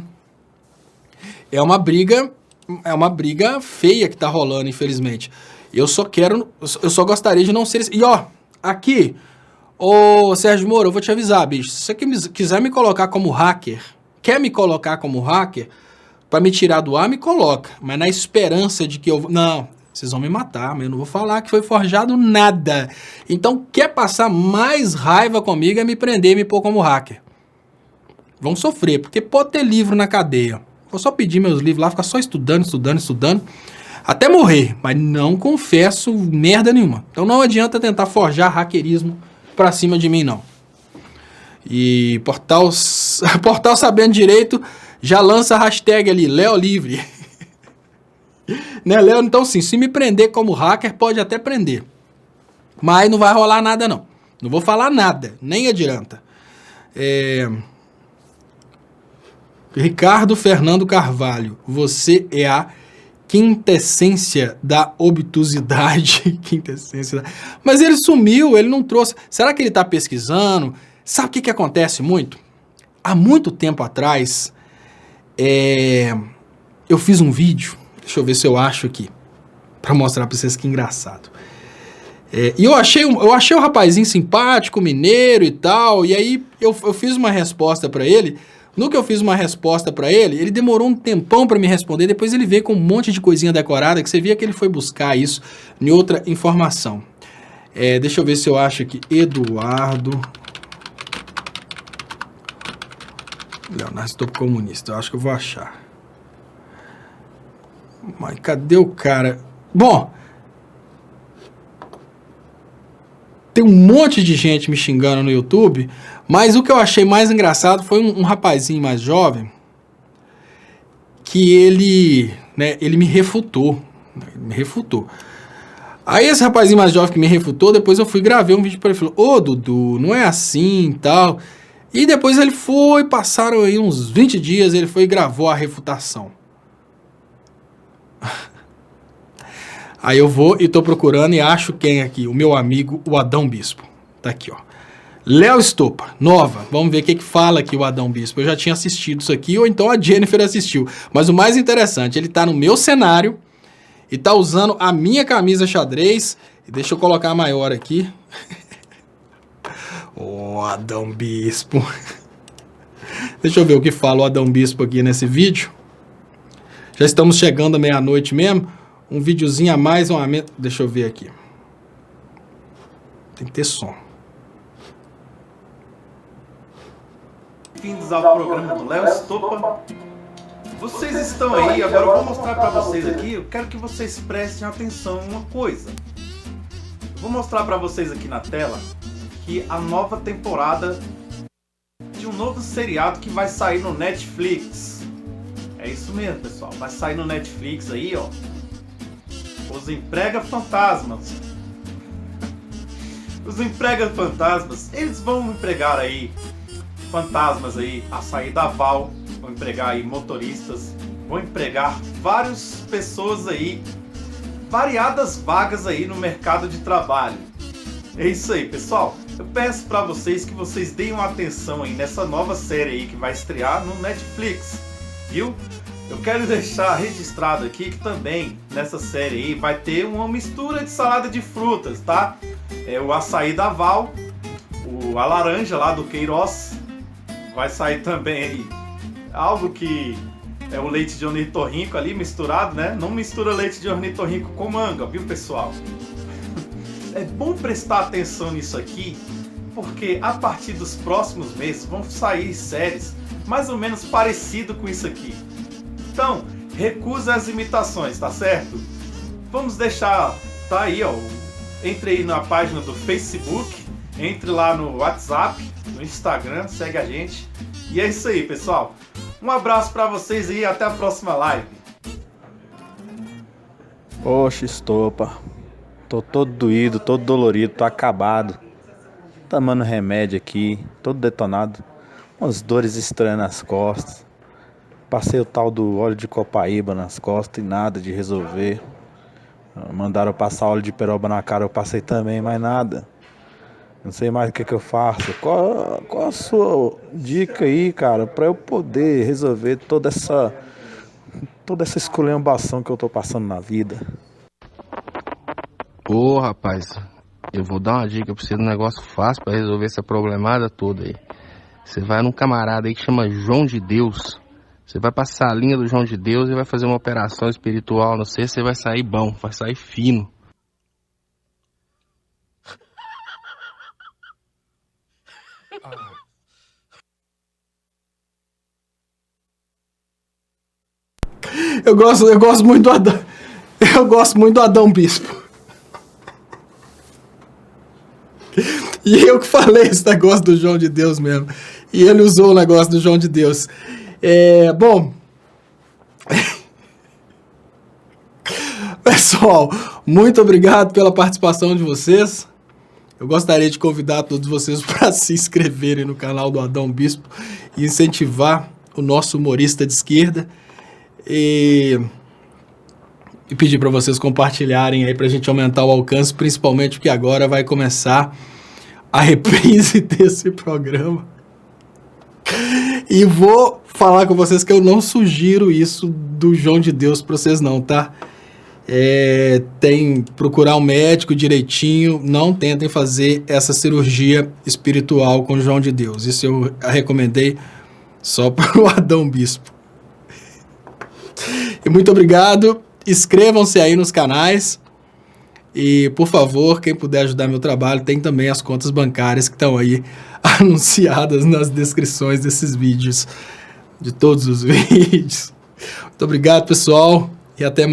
É uma briga feia que tá rolando, infelizmente. Eu só gostaria de não ser... E ó, aqui, ô Sérgio Moro, eu vou te avisar, bicho, se você quiser me colocar como hacker, pra me tirar do ar, me coloca. Mas na esperança de que eu... Não, vocês vão me matar, mas eu não vou falar que foi forjado nada. Então, quer passar mais raiva comigo é me prender e me pôr como hacker. Vão sofrer, porque pode ter livro na cadeia. Vou só pedir meus livros lá, ficar só estudando, até morrer. Mas não confesso merda nenhuma. Então não adianta tentar forjar hackerismo pra cima de mim, não. E Portal Sabendo Direito... já lança a hashtag ali, Léo Livre. Né, Léo? Então, sim, se me prender como hacker, pode até prender. Mas não vai rolar nada, não. Não vou falar nada, nem adianta. Ricardo Fernando Carvalho, você é a quintessência da obtusidade. Mas ele sumiu, ele não trouxe. Será que ele está pesquisando? Sabe o que acontece muito? Há muito tempo atrás... eu fiz um vídeo, deixa eu ver se eu acho aqui, pra mostrar pra vocês que engraçado. E eu achei o rapazinho simpático, mineiro e tal, e aí eu fiz uma resposta pra ele. No que eu fiz uma resposta pra ele, ele demorou um tempão pra me responder, depois ele veio com um monte de coisinha decorada, que você via que ele foi buscar isso em outra informação. Deixa eu ver se eu acho aqui, Eduardo Leonardo Estopa Comunista, eu acho que eu vou achar. Mas cadê o cara? Bom, tem um monte de gente me xingando no YouTube, mas o que eu achei mais engraçado foi um rapazinho mais jovem que ele me refutou. Me refutou. Aí esse rapazinho mais jovem que me refutou, depois eu fui gravei um vídeo para ele, falou: ô Dudu, não é assim e tal. E depois ele foi, passaram aí uns 20 dias, ele foi e gravou a refutação. Aí eu vou e tô procurando e acho quem aqui? O meu amigo, o Adão Bispo. Tá aqui, ó. Léo Estopa, nova. Vamos ver o que fala aqui o Adão Bispo. Eu já tinha assistido isso aqui, ou então a Jennifer assistiu. Mas o mais interessante, ele tá no meu cenário e tá usando a minha camisa xadrez. E deixa eu colocar maior aqui. Ô, Adão Bispo. Deixa eu ver o que fala o Adão Bispo aqui nesse vídeo. Já estamos chegando à meia-noite mesmo. Um videozinho a mais, deixa eu ver aqui. Tem que ter som. Bem-vindos ao programa do Léo Estopa. Vocês estão aí, agora eu vou mostrar para vocês aqui. Eu quero que vocês prestem atenção em uma coisa. Eu vou mostrar para vocês aqui na tela que a nova temporada de um novo seriado que vai sair no Netflix. É isso mesmo, pessoal. Vai sair no Netflix aí, ó. Os Emprega-Fantasmas. Os Emprega-Fantasmas, eles vão empregar aí fantasmas aí a sair da Val, vão empregar aí motoristas, vão empregar várias pessoas aí, variadas vagas aí no mercado de trabalho. É isso aí, pessoal. Eu peço para vocês que vocês deem uma atenção aí nessa nova série aí que vai estrear no Netflix, viu? Eu quero deixar registrado aqui que também nessa série aí vai ter uma mistura de salada de frutas, tá? O açaí da Val, a laranja lá do Queiroz, vai sair também aí algo que é o leite de ornitorrinco ali misturado, né? Não mistura leite de ornitorrinco com manga, viu, pessoal? É bom prestar atenção nisso aqui, porque a partir dos próximos meses vão sair séries mais ou menos parecido com isso aqui. Então, recusa as imitações, tá certo? Vamos deixar, tá aí, ó. Entre aí na página do Facebook, entre lá no WhatsApp, no Instagram, segue a gente. E é isso aí, pessoal. Um abraço pra vocês aí e até a próxima live. Oxe, Estopa. Tô todo doído, todo dolorido, tô acabado. Tomando remédio aqui, todo detonado. Umas dores estranhas nas costas. Passei o tal do óleo de copaíba nas costas e nada de resolver. Mandaram passar óleo de peroba na cara, eu passei também, mas nada. Não sei mais o que eu faço. Qual a sua dica aí, cara, pra eu poder resolver toda essa esculhambação que eu tô passando na vida? Ô, rapaz, eu vou dar uma dica pra você de um negócio fácil pra resolver essa problemada toda aí. Você vai num camarada aí que chama João de Deus. Você vai passar a linha do João de Deus e vai fazer uma operação espiritual, não sei, você vai sair bom, vai sair fino. Eu gosto muito do Adão. Eu gosto muito do Adão Bispo. E eu que falei esse negócio do João de Deus mesmo. E ele usou o negócio do João de Deus. Bom, pessoal, muito obrigado pela participação de vocês. Eu gostaria de convidar todos vocês para se inscreverem no canal do Adão Bispo e incentivar o nosso humorista de esquerda e pedir para vocês compartilharem aí para a gente aumentar o alcance, principalmente porque agora vai começar a reprise desse programa. E vou falar com vocês que eu não sugiro isso do João de Deus pra vocês não, tá? tem procurar um médico direitinho, não tentem fazer essa cirurgia espiritual com o João de Deus. Isso eu recomendei só para o Adão Bispo. E muito obrigado, inscrevam-se aí nos canais e, por favor, quem puder ajudar meu trabalho, tem também as contas bancárias que estão aí anunciadas nas descrições desses vídeos, de todos os vídeos. Muito obrigado, pessoal, e até mais.